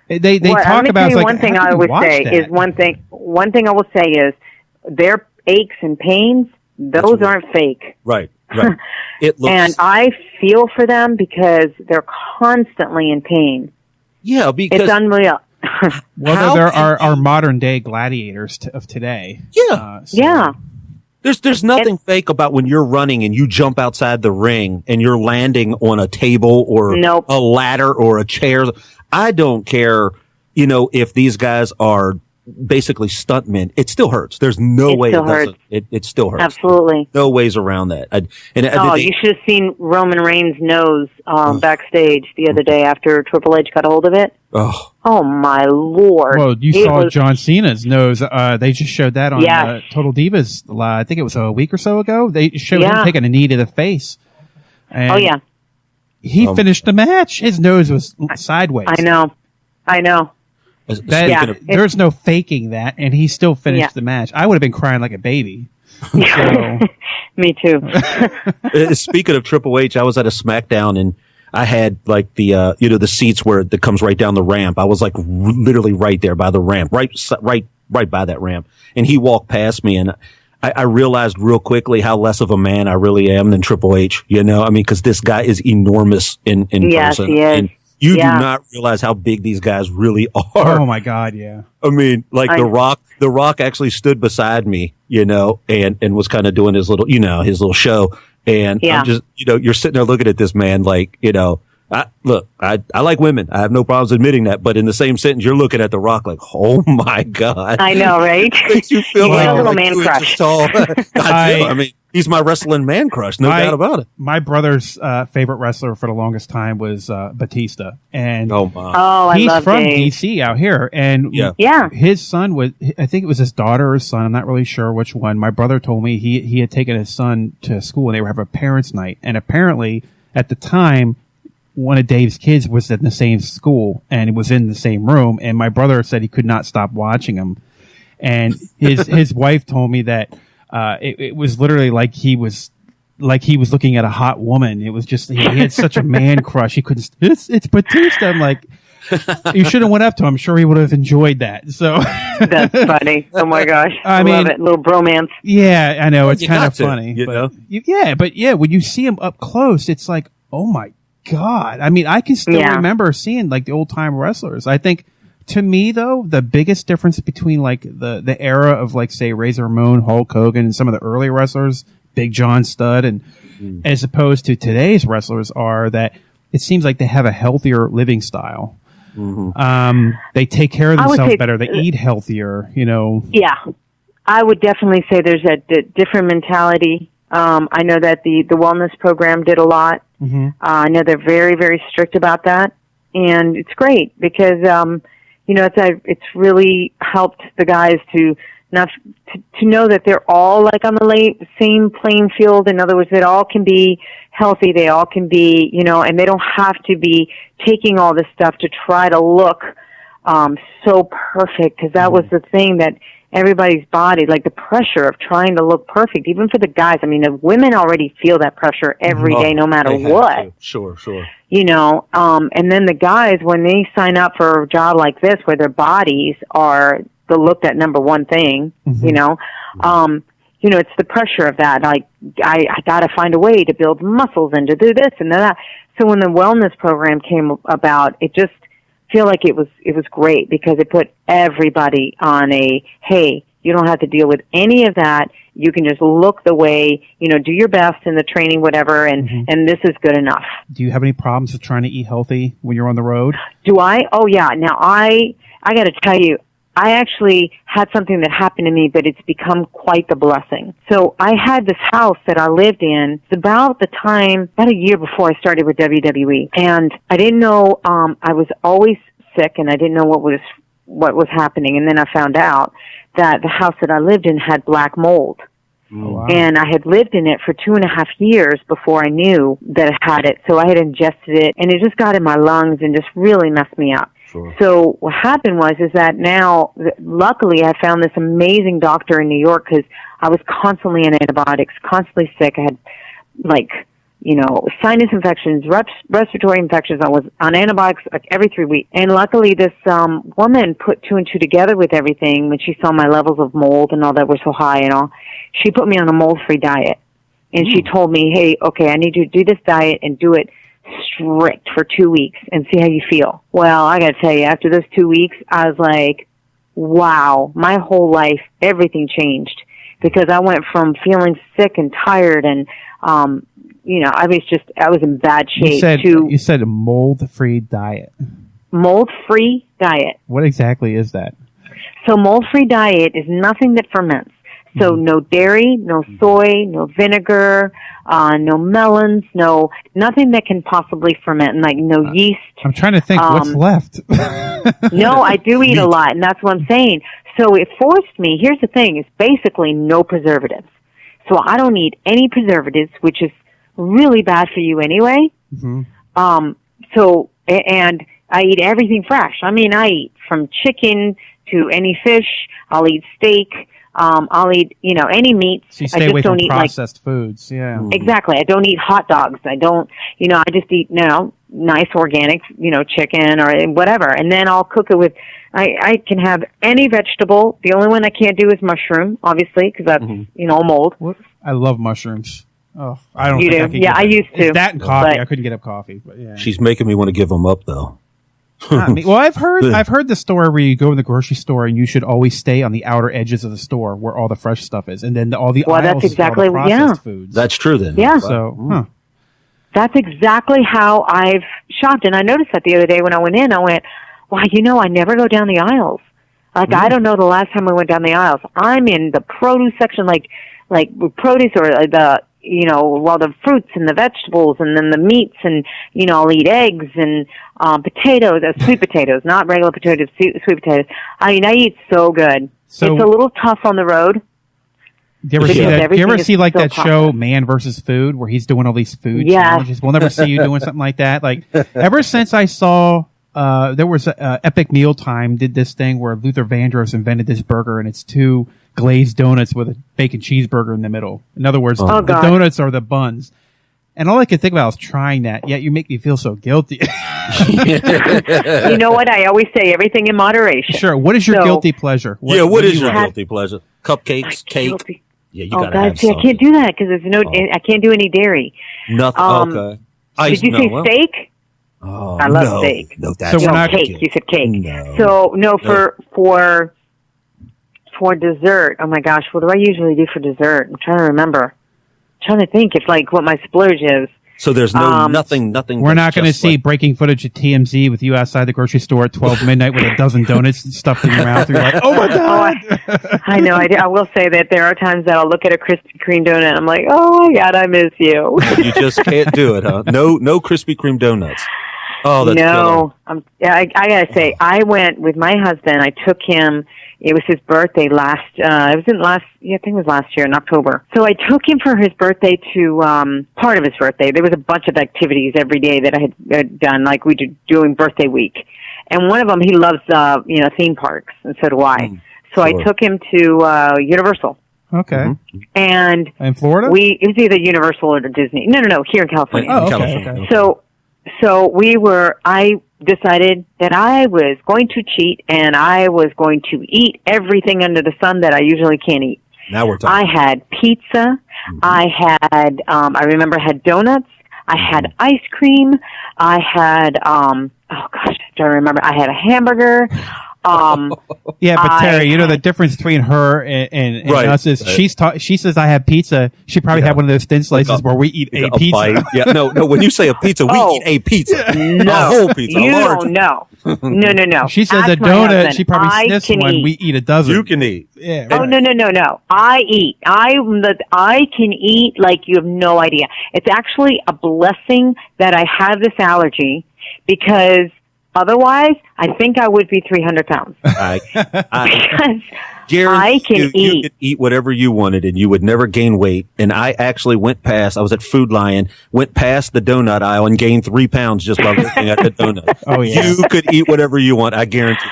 they talk about one thing I would say is one thing I will say is their aches and pains. Those aren't fake. Right. It looks, and I feel for them because they're constantly in pain. Yeah, because it's unreal. Well, there are modern day gladiators of today. Yeah, yeah. There's nothing fake about when you're running and you jump outside the ring and you're landing on a table or a ladder or a chair. I don't care, if these guys are basically stuntmen. It still hurts. There's no way it doesn't. It still hurts. Absolutely. No ways around that. You should have seen Roman Reigns' nose backstage the other day after Triple H got a hold of it. Oh my Lord. Well, you saw John Cena's nose. They just showed that on Total Divas. I think it was a week or so ago. They showed him taking a knee to the face. And he finished the match. His nose was sideways. I know. There's no faking that, and he still finished the match. I would have been crying like a baby. So. Me too. Speaking of Triple H, I was at a SmackDown and I had the seats where it comes right down the ramp. I was literally right there by the ramp, right by that ramp. And he walked past me and I realized real quickly how less of a man I really am than Triple H, because this guy is enormous in person. He is. And you do not realize how big these guys really are. Oh my God, yeah. I mean, The Rock actually stood beside me, and was kind of doing his little show. And I'm just, you're sitting there looking at this man I like women. I have no problems admitting that. But in the same sentence, you're looking at The Rock like, oh my God. I know, right? It makes you feel like a little man crush. I mean, he's my wrestling man crush, no doubt about it. My brother's favorite wrestler for the longest time was Batista, and he's from DC out here, and his son was, I think it was his daughter or his son, I'm not really sure which one. My brother told me he had taken his son to school and they were having a parents' night, and apparently at the time one of Dave's kids was in the same school and it was in the same room, and my brother said he could not stop watching him, and his wife told me that it was literally like he was looking at a hot woman. It was just, he had such a man crush. He couldn't, it's Batista. I'm like, you should have went up to him. I'm sure he would have enjoyed that. So that's funny. Oh my gosh. I love it. Little bromance. Yeah, I know. It's kind of funny. But when you see him up close, it's like, oh my God. I mean, I can still remember seeing the old time wrestlers. I think, to me, though, the biggest difference between the era of say Razor Ramon, Hulk Hogan, and some of the early wrestlers, Big John Studd, and as opposed to today's wrestlers, are that it seems like they have a healthier living style. Mm-hmm. They take care of themselves better. They eat healthier. Yeah, I would definitely say there's a different mentality. I know that the wellness program did a lot. Mm-hmm. I know they're very, very strict about that, and it's great because. It's really helped the guys to Now, to know that they're all like on the same playing field, in other words, they all can be healthy, they all can be, and they don't have to be taking all this stuff to try to look so perfect, because that was the thing that everybody's body, like the pressure of trying to look perfect, even for the guys. I mean, the women already feel that pressure every day, no matter what. Sure. And then the guys, when they sign up for a job like this, where their bodies are the looked at number one thing, it's the pressure of that. Like, I got to find a way to build muscles and to do this and that. So when the wellness program came about, it just feel like it was great, because it put everybody on hey, you don't have to deal with any of that. You can just look the way, do your best in the training, whatever, and this is good enough. Do you have any problems with trying to eat healthy when you're on the road? Do I? Oh, yeah. Now, I got to tell you, I actually had something that happened to me, but it's become quite the blessing. So I had this house that I lived in. It's about a year before I started with WWE. And I didn't know, I was always sick, and I didn't know what was happening. And then I found out that the house that I lived in had black mold. Oh, wow. And I had lived in it for 2.5 years before I knew that I had it. So I had ingested it, and it just got in my lungs and just really messed me up. Sure. So what happened is that now, luckily, I found this amazing doctor in New York, because I was constantly on antibiotics, constantly sick. I had, sinus infections, respiratory infections. I was on antibiotics like every 3 weeks. And luckily, this woman put 2 and 2 together with everything when she saw my levels of mold and all that were so high and all. She put me on a mold-free diet. And she told me, hey, okay, I need you to do this diet and do it strict for 2 weeks and see how you feel. Well, I got to tell you, after those 2 weeks, I was like, wow, my whole life, everything changed, because I went from feeling sick and tired and, I was in bad shape. You said a mold-free diet. Mold-free diet. What exactly is that? So mold-free diet is nothing that ferments. So no dairy, no soy, no vinegar, no melons, nothing that can possibly ferment, like no yeast. I'm trying to think what's left. No, I do eat a lot, and that's what I'm saying. So it forced me, here's the thing, it's basically no preservatives. So I don't eat any preservatives, which is really bad for you anyway. And I eat everything fresh. I mean, I eat from chicken to any fish. I'll eat steak. I'll eat, any meat. So you stay away from processed foods, yeah. Exactly. I don't eat hot dogs. I don't, I just eat, nice organic, chicken or whatever. And then I'll cook it with, I can have any vegetable. The only one I can't do is mushroom, obviously, because that's, mold. I love mushrooms. Oh, I don't think I could I used to. It's that and coffee. I couldn't get up coffee. But yeah. She's making me want to give them up, though. Well, I've heard the story where you go in the grocery store and you should always stay on the outer edges of the store where all the fresh stuff is, and then all the aisles that's exactly all the processed foods. That's true then. Yeah. So, that's exactly how I've shopped, and I noticed that the other day when I went in. I went, well, I never go down the aisles. Like I don't know the last time I went down the aisles. I'm in the produce section, like produce or the. The fruits and the vegetables and then the meats and, I'll eat eggs and potatoes, sweet potatoes, not regular potatoes, sweet potatoes. I mean, I eat so good. So, it's a little tough on the road. Do you ever see like that show, Man vs. Food, where he's doing all these food challenges? We'll never see you doing something like that. Like, ever since I saw, there was Epic Mealtime did this thing where Luther Vandross invented this burger, and it's 2 glazed donuts with a bacon cheeseburger in the middle. In other words, the donuts are the buns. And all I could think about was trying that, yet you make me feel so guilty. You know what? I always say everything in moderation. Sure. What is your guilty pleasure? What is your guilty pleasure? Cupcakes, cake? Yeah, you gotta have something. I can't do that because I can't do any dairy. Nothing. Okay. Did you say steak? Oh, I love steak. No, that's cake. You said cake. No. For dessert, oh my gosh, what do I usually do for dessert? I'm trying to remember. I'm trying to think if what my splurge is. So there's nothing. We're not going to see breaking footage at TMZ with you outside the grocery store at 12 midnight with a dozen donuts stuffed in your mouth. You're like, oh my God. I know. I will say that there are times that I'll look at a Krispy Kreme donut and I'm like, oh my God, I miss you. You just can't do it, huh? No Krispy Kreme donuts. Oh, that's no. I gotta say, I went with my husband. I took him. It was his birthday I think it was last year in October. So I took him for his birthday to, part of his birthday. There was a bunch of activities every day that I had done, like we did doing birthday week. And one of them, he loves, theme parks, and so do I. So I took him to, Universal. Okay. Mm-hmm. And in Florida? It was either Universal or Disney. No, here in California. Oh, okay. So I decided that I was going to cheat and I was going to eat everything under the sun that I usually can't eat. Now we're talking. I had pizza. Mm-hmm. I remember I had donuts. I had ice cream. I had, do I remember? I had a hamburger. Yeah, but Terry, the difference between her and us is she says I have pizza. She probably had one of those thin slices where we eat a pizza. Bite. Yeah, no. When you say a pizza, we eat a pizza. No, a whole pizza. You don't know. No. She says a donut. She probably sniffs one. We eat a dozen. You can eat. Yeah. Right. Oh no. I eat. I can eat like you have no idea. It's actually a blessing that I have this allergy because. Otherwise, I think I would be 300 pounds. I can eat. You could eat whatever you wanted and you would never gain weight. And I actually I was at Food Lion, went past the donut aisle and gained 3 pounds just by looking at the donut. Oh, yeah. You could eat whatever you want, I guarantee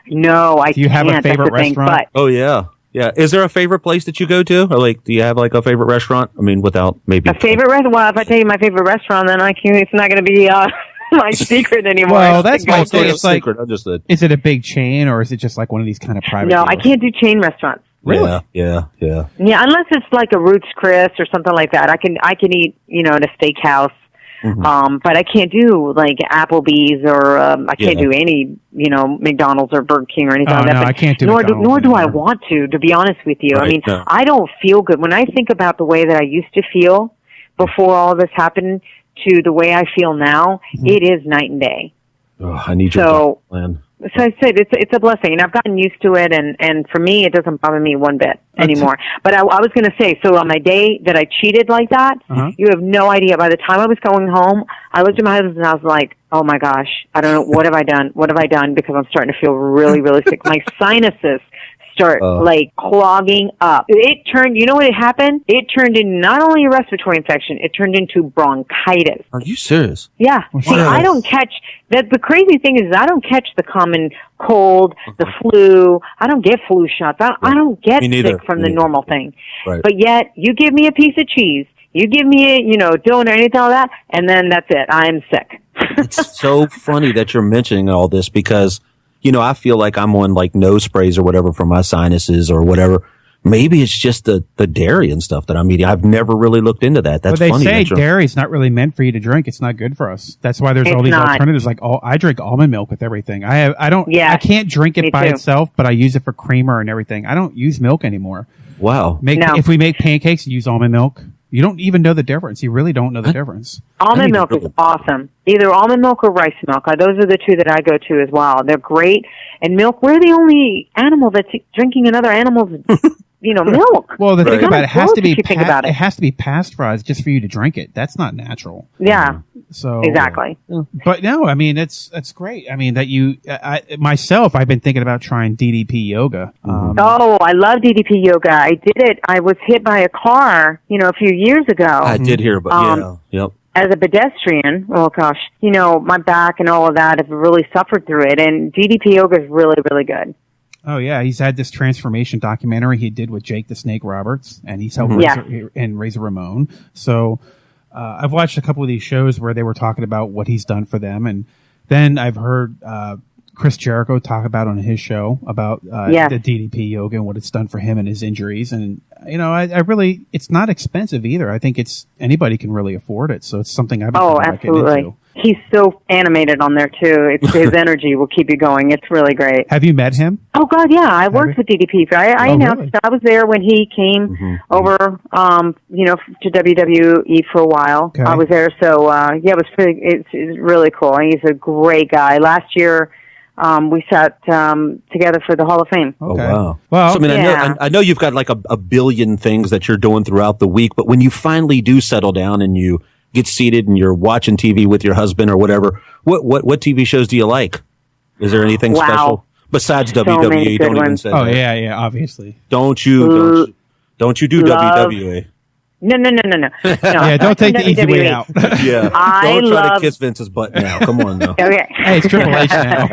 you. No, I can't. Do you have a favorite restaurant? Oh, yeah. Yeah. Is there a favorite place that you go to? Or do you have a favorite restaurant? I mean, without maybe. A favorite restaurant? Well, if I tell you my favorite restaurant, then it's not going to be, my secret anymore. Well, that's my thing. It's like, is it a big chain or is it just like one of these kind of private? No, deals? I can't do chain restaurants. Really? Yeah. Yeah, unless it's like a Roots Chris or something like that. I can eat, at a steakhouse. Mm-hmm. But I can't do like Applebee's or I can't do any, McDonald's or Burger King or anything like that. No, but I can't do nor do I anymore. want to be honest with you. Right, I mean, I don't feel good when I think about the way that I used to feel before all this happened. To the way I feel now, it is night and day. Oh, I need your plan. So I said it's a blessing, and I've gotten used to it, and for me, it doesn't bother me one bit anymore. But I was going to say, so on my day that I cheated like that, you have no idea. By the time I was going home, I looked at my husband and I was like, oh my gosh, I don't know, what have I done? What have I done? Because I'm starting to feel really, really sick. My sinuses start clogging up. It turned, you know what happened? It turned into not only a respiratory infection, it turned into bronchitis. Are you serious? Yeah. See, I don't catch that. The crazy thing is I don't catch the common cold, the flu. I don't get flu shots. I don't get sick from the normal thing. Right. But yet you give me a piece of cheese, you give me a, donut or anything like that, and then that's it. I'm sick. It's so funny that you're mentioning all this because I feel like I'm on nose sprays or whatever for my sinuses or whatever. Maybe it's just the dairy and stuff that I'm eating. I've never really looked into that. That's funny. They say dairy's not really meant for you to drink. It's not good for us. That's why there's all these alternatives. I drink almond milk with everything. I can't drink it by itself, but I use it for creamer and everything. I don't use milk anymore. Wow. If we make pancakes, use almond milk. You don't even know the difference. You really don't know the difference. Almond milk is awesome. Either almond milk or rice milk. Those are the two that I go to as well. They're great. And milk, we're the only animal that's drinking another animal's, milk. Well, the thing about it has to be it has to be pasteurized just for you to drink it. That's not natural. Yeah. So exactly. But no, I mean it's great. I mean that I've been thinking about trying DDP yoga. I love DDP yoga. I did it. I was hit by a car, a few years ago. I did hear about yep. As a pedestrian, oh gosh, my back and all of that have really suffered through it. And DDP yoga is really, really good. Oh yeah, he's had this transformation documentary he did with Jake the Snake Roberts, and he's helped Razor Ramon. So I've watched a couple of these shows where they were talking about what he's done for them, and then I've heard Chris Jericho talk about on his show about the DDP yoga and what it's done for him and his injuries. And I really, it's not expensive either. I think anybody can really afford it. So it's something I've been absolutely. into. He's so animated on there too. His energy will keep you going. It's really great. Have you met him? Oh God, yeah. I worked with DDP. I announced I was there when he came over, to WWE for a while. Okay. I was there, so it was it's really cool. He's a great guy. Last year, we sat together for the Hall of Fame. Okay. Oh wow! Well, so, I know you've got a billion things that you're doing throughout the week, but when you finally do settle down and you get seated and you're watching TV with your husband or whatever, what TV shows do you like? Is there anything special besides WWE? Don't even say Oh that. yeah, obviously. Don't you do WWE? No. Yeah, don't take the easy way out. Yeah, don't try to kiss Vince's butt now. Come on, now. Okay. Hey, it's Triple H now.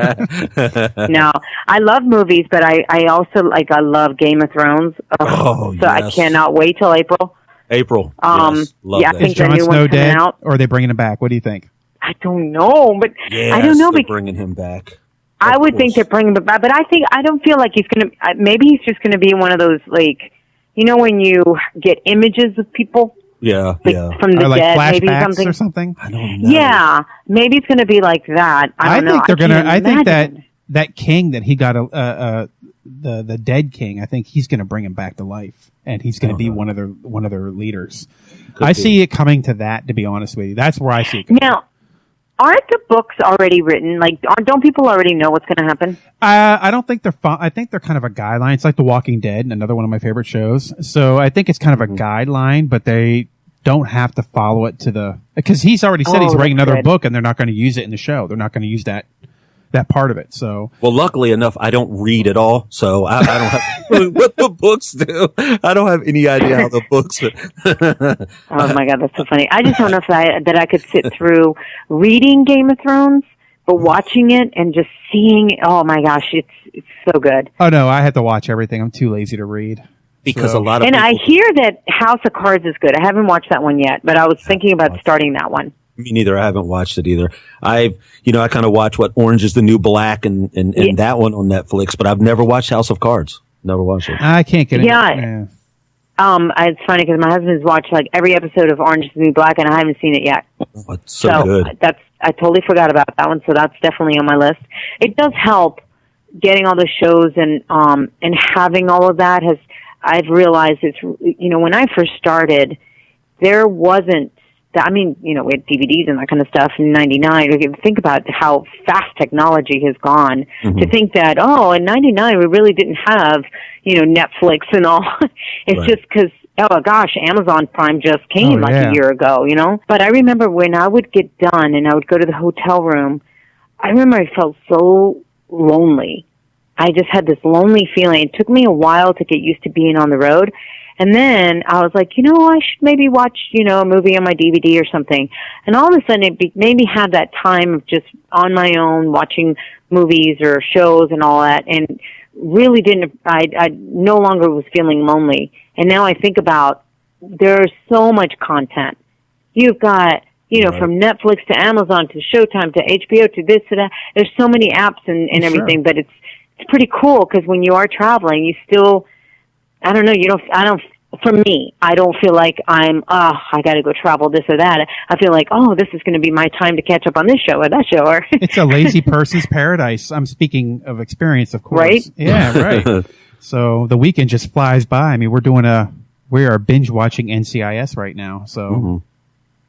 No, I love movies, but I also I love Game of Thrones. So yes. I cannot wait till April. Yes, love yeah, that. I think Is Jon the new Snow one's coming dead, out. or are they bringing him back? What do you think? I don't know, but Yes, I don't know. They're bringing him back. I would think they're bringing him back, but I don't feel like he's going to. Maybe he's just going to be one of those when you get images of people. Yeah, from the or dead, flashbacks maybe or something. I don't know. Yeah, maybe it's going to be like that. I don't know. think they're going to. I think imagine. that king that he got the dead king. I think he's going to bring him back to life, and he's going to be one of their leaders. I see it coming to that. To be honest with you, that's where I see it coming. Now, aren't the books already written? Don't people already know what's going to happen? I don't think they're. I think they're kind of a guideline. It's like The Walking Dead, another one of my favorite shows. So I think it's kind of a guideline, but they don't have to follow it to because he's already said he's writing another book, and they're not going to use it in the show. They're not going to use that part of it. So, well, luckily enough, I don't read at all, so I don't have what the books do. I don't have any idea how the books. Oh my God, that's so funny! I just don't know if I could sit through reading Game of Thrones, but watching it and just seeing. Oh my gosh, it's so good. Oh no, I had to watch everything. I'm too lazy to read. Because a lot of and people, I hear that House of Cards is good. I haven't watched that one yet, but I was thinking about starting that one. Me neither. I haven't watched it either. I kind of watch Orange is the New Black and that one on Netflix, but I've never watched House of Cards. Never watched it. I can't get it. Yeah. It's funny because my husband's watched every episode of Orange is the New Black, and I haven't seen it yet. Oh, it's so good. I totally forgot about that one, so that's definitely on my list. It does help getting all the shows and having all of that I've realized it's, when I first started, there wasn't, we had DVDs and that kind of stuff in 99. Think about how fast technology has gone to think that, in 99 we really didn't have, Netflix and all. It's just because, Amazon Prime just came a year ago, But I remember when I would get done and I would go to the hotel room, I remember I felt so lonely. I just had this lonely feeling. It took me a while to get used to being on the road. And then I was like, I should maybe watch, a movie on my DVD or something. And all of a sudden it made me have that time of just on my own watching movies or shows and all that. And really I no longer was feeling lonely. And now I think about there's so much content. You've got, from Netflix to Amazon to Showtime to HBO to this to that. There's so many apps and everything, but it's pretty cool because when you are traveling, you still, I don't know, for me, I don't feel like I got to go travel this or that. I feel like, this is going to be my time to catch up on this show or that show. Or it's a lazy person's paradise. I'm speaking of experience, of course. Right? Yeah, right. So the weekend just flies by. I mean, we are binge watching NCIS right now. So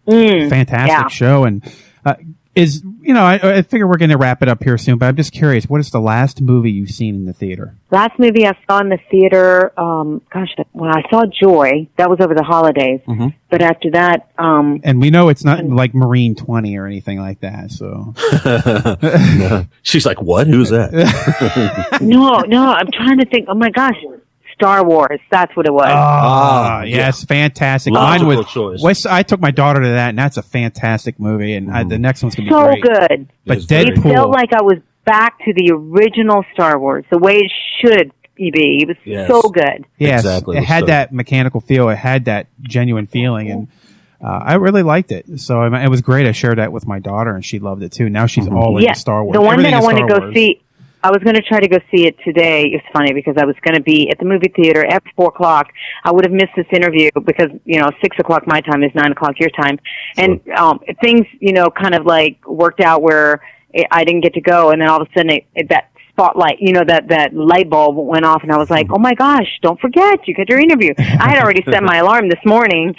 fantastic show. And, I figure we're going to wrap it up here soon, but I'm just curious, what is the last movie you've seen in the theater? Last movie I saw in the theater, I saw Joy. That was over the holidays. Mm-hmm. But after that... and we know it's not like Marine 20 or anything like that, so... No. She's like, what? Who's that? No, I'm trying to think. Oh, my gosh. Star Wars. That's what it was. Yes, fantastic. Logical choice. I took my daughter to that, and that's a fantastic movie. And the next one's going to be so great. Good. But Deadpool, it felt like I was back to the original Star Wars, the way it should be. It was so good. Yes, exactly. It had that mechanical feel. It had that genuine feeling, and I really liked it. So it was great. I shared that with my daughter, and she loved it too. Now she's all into Star Wars. The one that I want to go see. I was going to try to go see it today. It's funny because I was going to be at the movie theater at 4 o'clock. I would have missed this interview because, 6 o'clock my time is 9 o'clock your time. And things, kind of like worked out where I didn't get to go. And then all of a sudden that spotlight, that light bulb went off. And I was like, oh my gosh, don't forget, you got your interview. I had already set my alarm this morning.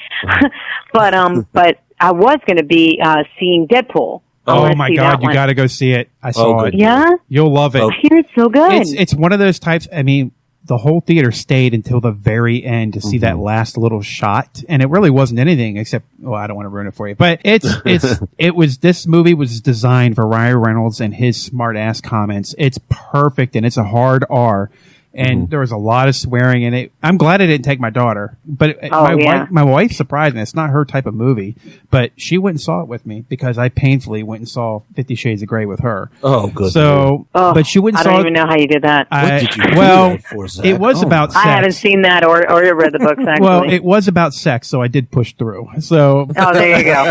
but I was going to be seeing Deadpool. Oh my God, you got to go see it. I saw it. Yeah? You'll love it. I hear it's so good. It's one of those types, I mean, the whole theater stayed until the very end to see that last little shot. And it really wasn't anything except, I don't want to ruin it for you, but this movie was designed for Ryan Reynolds and his smart ass comments. It's perfect and it's a hard R. And there was a lot of swearing in it. I'm glad I didn't take my daughter, but my wife surprised me. It's not her type of movie, but she went and saw it with me because I painfully went and saw 50 Shades of Grey with her. Oh, good. So, but she wouldn't. I don't even know how you did that. What did you do that for, Zach? It was about sex. I haven't seen that or read the books, actually. Well, it was about sex, so I did push through. So. Oh, there you go.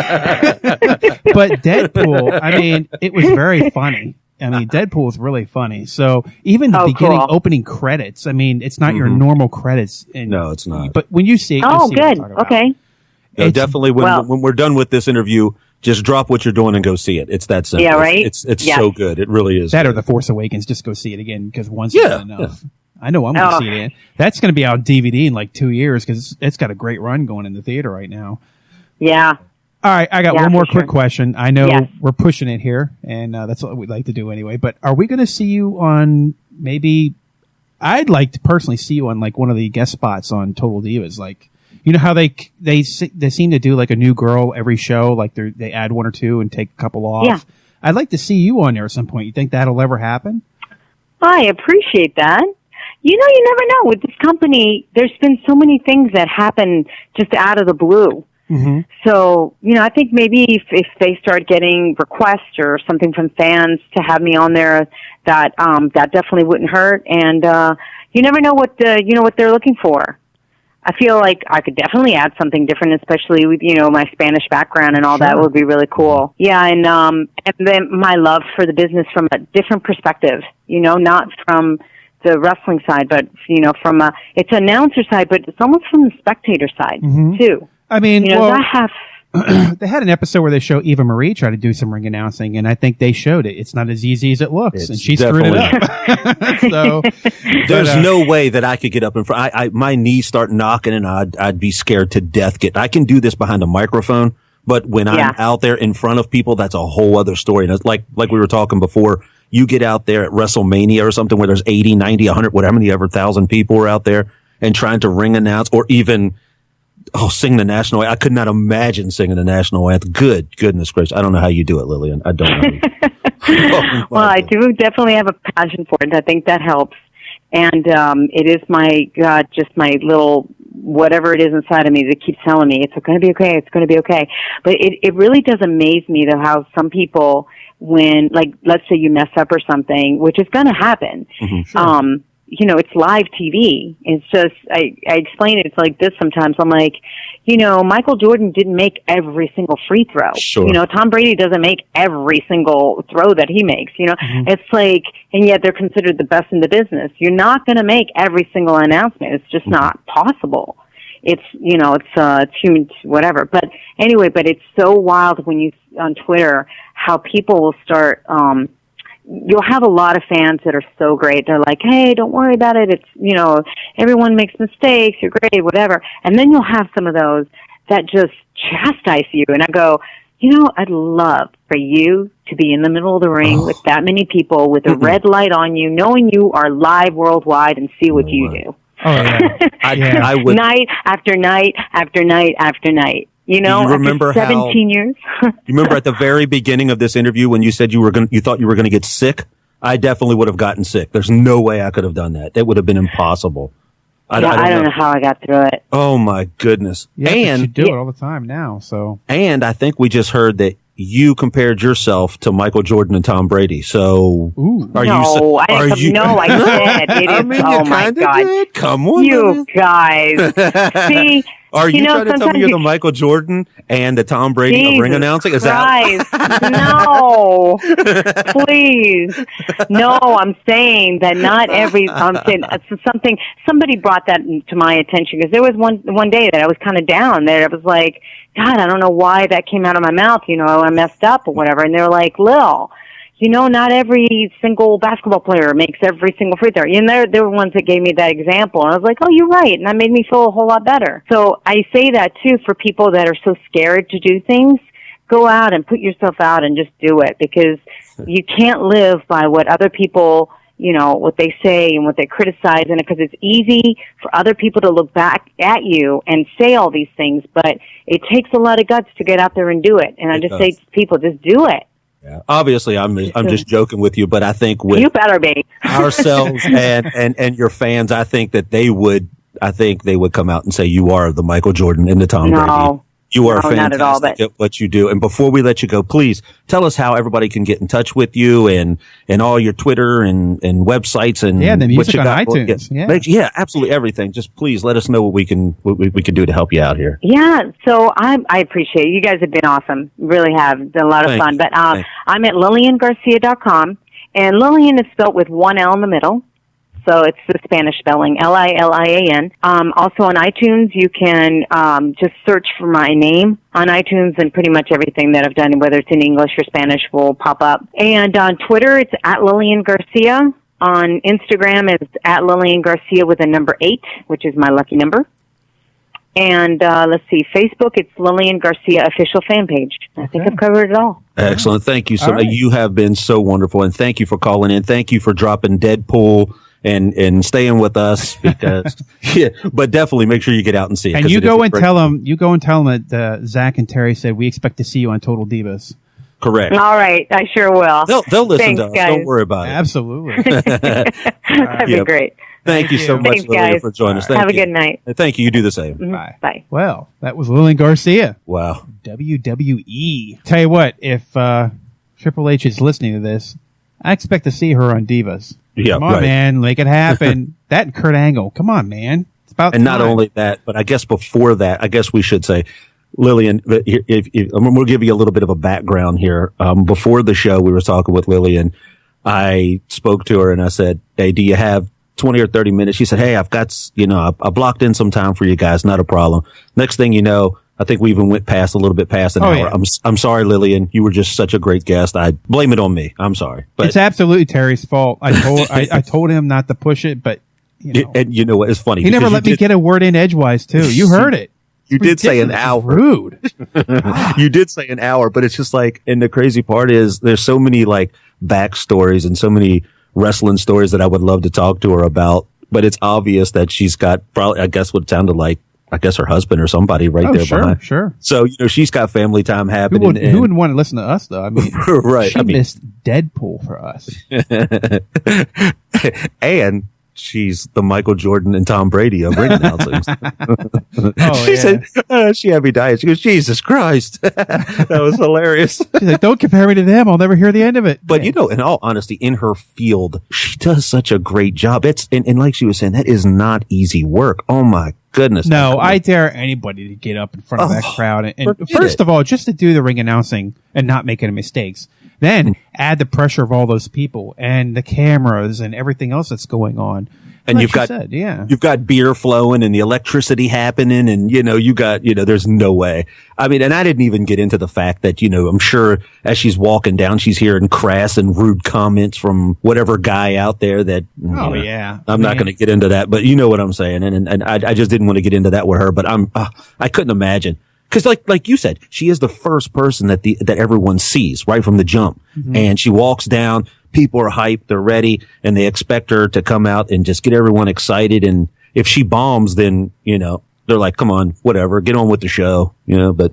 But Deadpool, I mean, it was very funny. I mean, Deadpool is really funny. So even the beginning opening credits, I mean, it's not your normal credits. No, it's not. But when you see it, you'll see good. Okay. No, definitely. When we're done with this interview, just drop what you're doing and go see it. It's that simple. Yeah, right. It's so good. It really is. That or The Force Awakens. Just go see it again because once is enough. Yeah. I know I'm going to see it. That's going to be out DVD in like 2 years because it's got a great run going in the theater right now. Yeah. All right, I got one more quick question. I know we're pushing it here, and that's what we'd like to do anyway. But are we going to see you on maybe? I'd like to personally see you on like one of the guest spots on Total Divas. Like, you know how they seem to do like a new girl every show. Like they add one or two and take a couple off. Yeah. I'd like to see you on there at some point. You think that'll ever happen? I appreciate that. You know, you never know with this company. There's been so many things that happen just out of the blue. Mm-hmm. So, you know, I think maybe if they start getting requests or something from fans to have me on there, that definitely wouldn't hurt. And you never know what they're looking for. I feel like I could definitely add something different, especially with, you know, my Spanish background and all that would be really cool. Yeah, and then my love for the business from a different perspective, you know, not from the wrestling side, but, you know, it's an announcer side, but it's almost from the spectator side, too. I mean, you know, they had an episode where they show Eva Marie try to do some ring announcing, and I think they showed it. It's not as easy as it looks, and she screwed it up. So there's no way that I could get up in front. My knees start knocking, and I'd be scared to death. I can do this behind a microphone, but when I'm out there in front of people, that's a whole other story. And it's like we were talking before, you get out there at WrestleMania or something where there's 80, 90, 100, whatever many ever thousand people are out there and trying to ring announce or even sing the national anthem. I could not imagine singing the national anthem. Goodness gracious. I don't know how you do it, Lillian. I don't know. Well, I do definitely have a passion for it. I think that helps. And it is just my little whatever it is inside of me that keeps telling me it's going to be okay, it's going to be okay. But it really does amaze me, though, how some people, when, like, let's say you mess up or something, which is going to happen, you know, it's live TV. It's just, I explain it, it's like this sometimes. I'm like, you know, Michael Jordan didn't make every single free throw. Sure. You know, Tom Brady doesn't make every single throw that he makes, you know. It's like, and yet they're considered the best in the business. You're not going to make every single announcement. It's just not possible. It's, you know, it's human, whatever. But anyway, but it's so wild when you, on Twitter, how people will start, you'll have a lot of fans that are so great. They're like, hey, don't worry about it. It's, you know, everyone makes mistakes. You're great, whatever. And then you'll have some of those that just chastise you. And I go, you know, I'd love for you to be in the middle of the ring with that many people with a red light on you, knowing you are live worldwide and see what you do. Oh, yeah. I would. Night after night after night after night. You know, you remember after 17 years. You remember at the very beginning of this interview when you said you thought you were going to get sick? I definitely would have gotten sick. There's no way I could have done that. It would have been impossible. I don't know how I got through it. Oh my goodness. Yeah, and you do it all the time now. So, and I think we just heard that you compared yourself to Michael Jordan and Tom Brady. So, I did. It is, oh my God. Did. Come on. You guys. See, are you trying to tell me you're the Michael Jordan and the Tom Brady of ring announcing? Is that? No, please. No, I'm saying that not every, I'm saying something, somebody brought that to my attention because there was one day that I was kind of down there. I was like, God, I don't know why that came out of my mouth. You know, I messed up or whatever. And they were like, Lil, you know, not every single basketball player makes every single free throw. You know, there were ones that gave me that example. And I was like, oh, you're right. And that made me feel a whole lot better. So I say that, too, for people that are so scared to do things. Go out and put yourself out and just do it because you can't live by what other people what they say and what they criticize, and because it's easy for other people to look back at you and say all these things, but it takes a lot of guts to get out there and do it. And I just say to people, just do it. Yeah. Obviously, I'm just joking with you, but I think with you better be ourselves and your fans, I think they would come out and say you are the Michael Jordan and the Tom Brady. You are fantastic not at all, but at what you do. And before we let you go, please tell us how everybody can get in touch with you and all your Twitter and websites and the music on iTunes. Yeah, absolutely everything. Just please let us know what we can do to help you out here. Yeah, so I appreciate it. You guys have been awesome. Really have. Been a lot of fun. But I'm at LillianGarcia.com, and Lillian is spelled with one L in the middle. So it's the Spanish spelling, Lilian. Also on iTunes, you can just search for my name on iTunes, and pretty much everything that I've done, whether it's in English or Spanish, will pop up. And on Twitter, it's at Lilian Garcia. On Instagram, it's at Lilian Garcia with a number 8, which is my lucky number. And let's see, Facebook, it's Lilian Garcia official fan page. I think I've covered it all. Excellent. Thank you so much. You have been so wonderful, and thank you for calling in. Thank you for dropping Deadpool and staying with us, because but definitely make sure you get out and see it. And you go and tell them that Zach and Terry said we expect to see you on Total Divas. Correct. All right, I sure will. They'll listen Thanks, to us. guys. Don't worry about it. Absolutely. That'd be great. Thank you so much, Lillian, for joining us. Have a good night. And thank you. You do the same. Mm-hmm. Bye. Bye. Well, that was Lilian Garcia. Wow. WWE. Tell you what, if Triple H is listening to this, I expect to see her on Divas. Yeah, come on, man, make it happen. That and Kurt Angle. Come on, man. It's about and time. Not only that, but I guess before that, I guess we should say, Lillian, we'll give you a little bit of a background here. Before the show, we were talking with Lillian. I spoke to her and I said, "Hey, do you have 20 or 30 minutes?" She said, "Hey, I've got, I blocked in some time for you guys. Not a problem." Next thing you know, I think we even went a little bit past an hour. Yeah. I'm sorry, Lillian. You were just such a great guest. I blame it on me. I'm sorry. But it's absolutely Terry's fault. I told him not to push it, but and you know what? It's funny. He never let me get a word in edgewise too. You heard it. You did say an hour. Rude. You did say an hour, but it's just like, and the crazy part is there's so many like backstories and so many wrestling stories that I would love to talk to her about. But it's obvious that she's got probably, I guess, what sounded like, her husband or somebody there behind. Sure. So, she's got family time happening. Who wouldn't want to listen to us, though? I mean, right. She missed Deadpool for us. And she's the Michael Jordan and Tom Brady of ring announcing. She said, she had me dying. She goes, "Jesus Christ." That was hilarious. She's like, "Don't compare me to them. I'll never hear the end of it." But, in all honesty, in her field, she does such a great job. And like she was saying, that is not easy work. Oh, my goodness. No, I dare anybody to get up in front of that crowd. And first of all, just to do the ring announcing and not make any mistakes. Then add the pressure of all those people and the cameras and everything else that's going on. And like you've got beer flowing and the electricity happening, and there's no way. I mean, and I didn't even get into the fact that, I'm sure as she's walking down, she's hearing crass and rude comments from whatever guy out there that, I'm not going to get into that, but you know what I'm saying. And I just didn't want to get into that with her, but I couldn't imagine. Because like you said, she is the first person that everyone sees right from the jump. Mm-hmm. And she walks down, people are hyped, they're ready, and they expect her to come out and just get everyone excited. And if she bombs, then, they're like, "Come on, whatever, get on with the show," but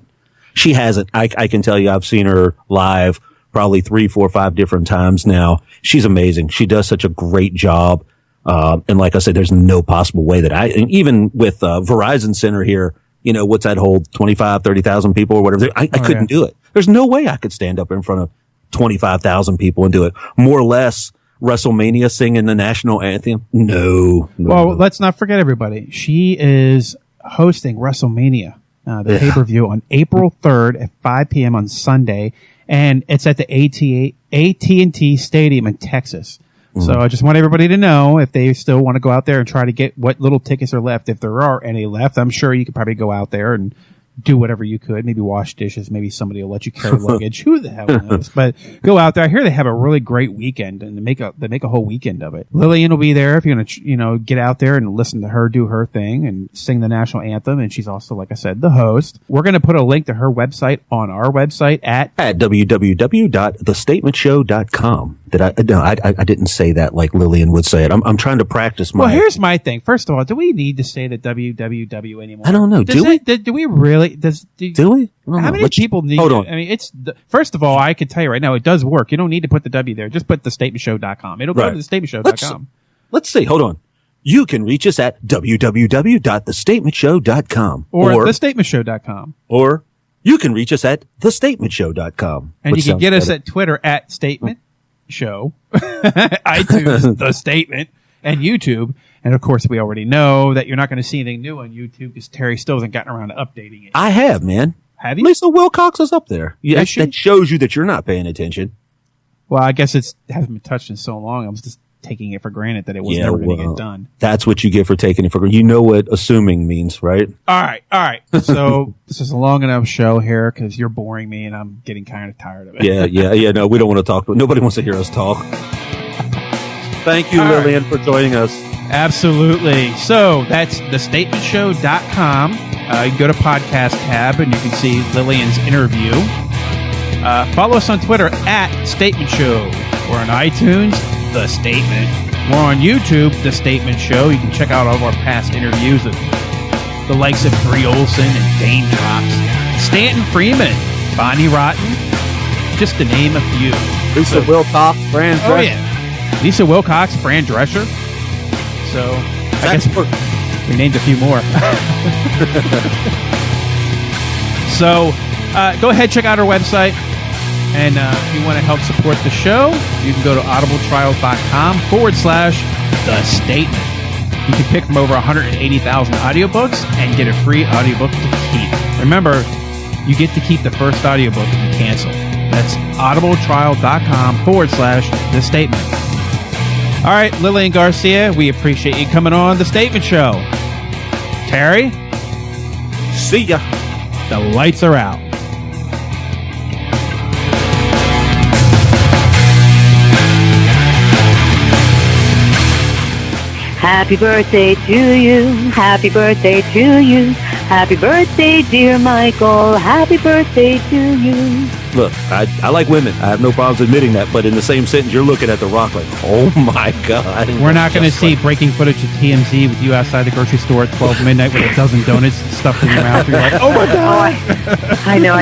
she hasn't. I can tell you, I've seen her live probably 3, 4, 5 different times now. She's amazing. She does such a great job. And like I said, there's no possible way that even with Verizon Center here, what's that hold? 25, 30,000 people or whatever. I couldn't do it. There's no way I could stand up in front of 25,000 people and do it. More or less WrestleMania singing the national anthem. No. Well, let's not forget everybody. She is hosting WrestleMania, the pay-per-view on April 3rd at 5 p.m. on Sunday. And it's at the AT&T Stadium in Texas. Mm-hmm. So I just want everybody to know if they still want to go out there and try to get what little tickets are left. If there are any left, I'm sure you could probably go out there and do whatever you could. Maybe wash dishes. Maybe somebody will let you carry luggage. Who the hell knows? But go out there. I hear they have a really great weekend, and they make a whole weekend of it. Lillian will be there if you're going to, get out there and listen to her do her thing and sing the national anthem. And she's also, like I said, the host. We're going to put a link to her website on our website at www.thestatementshow.com. I didn't say that like Lillian would say it. I'm trying to practice my. Well, here's my thing. First of all, do we need to say the www anymore? I don't know. Do we really? Do we? How many people need? Hold on. I mean, first of all, I can tell you right now, it does work. You don't need to put the W there. Just put thestatementshow.com. It'll go to thestatementshow.com. Let's see. Hold on. You can reach us at www.thestatementshow.com or thestatementshow.com. Or you can reach us at thestatementshow.com. And you can get us at Twitter at Statement Show, iTunes, The Statement, and YouTube. And of course, we already know that you're not going to see anything new on YouTube because Terry still hasn't gotten around to updating it. I have, man. Have you? Lisa Wilcox is up there. Yeah, that shows you that you're not paying attention. Well, I guess it hasn't been touched in so long. I was just taking it for granted that it was never going to get done. That's what you get for taking it for granted. You know what assuming means, right? All right. So this is a long enough show here because you're boring me and I'm getting kind of tired of it. Yeah. No, we don't want to talk. Nobody wants to hear us talk. Thank you, Lillian, for joining us. Absolutely. So that's thestatementshow.com. You can go to podcast tab and you can see Lillian's interview. Follow us on Twitter at Statement Show. We're on iTunes, The Statement. We're on YouTube, The Statement Show. You can check out all of our past interviews with the likes of Brie Olson and Dane Drops, Stanton Freeman, Bonnie Rotten, just to name a few. Lisa Wilcox, Fran Drescher. Oh, yeah. Lisa Wilcox, Fran Drescher. So I guess we named a few more. So go ahead, check out our website. And if you want to help support the show, you can go to audibletrial.com/The Statement. You can pick from over 180,000 audiobooks and get a free audiobook to keep. Remember, you get to keep the first audiobook if you cancel. That's audibletrial.com/The Statement. All right, Lilian Garcia, we appreciate you coming on The Statement Show. Terry? See ya. The lights are out. Happy birthday to you. Happy birthday to you. Happy birthday, dear Michael. Happy birthday to you. Look, I like women. I have no problems admitting that. But in the same sentence, you're looking at The Rock like, oh my God. We're not going to see breaking footage of TMZ with you outside the grocery store at 12 midnight with a dozen donuts stuffed in your mouth. You're like, oh my God. I know.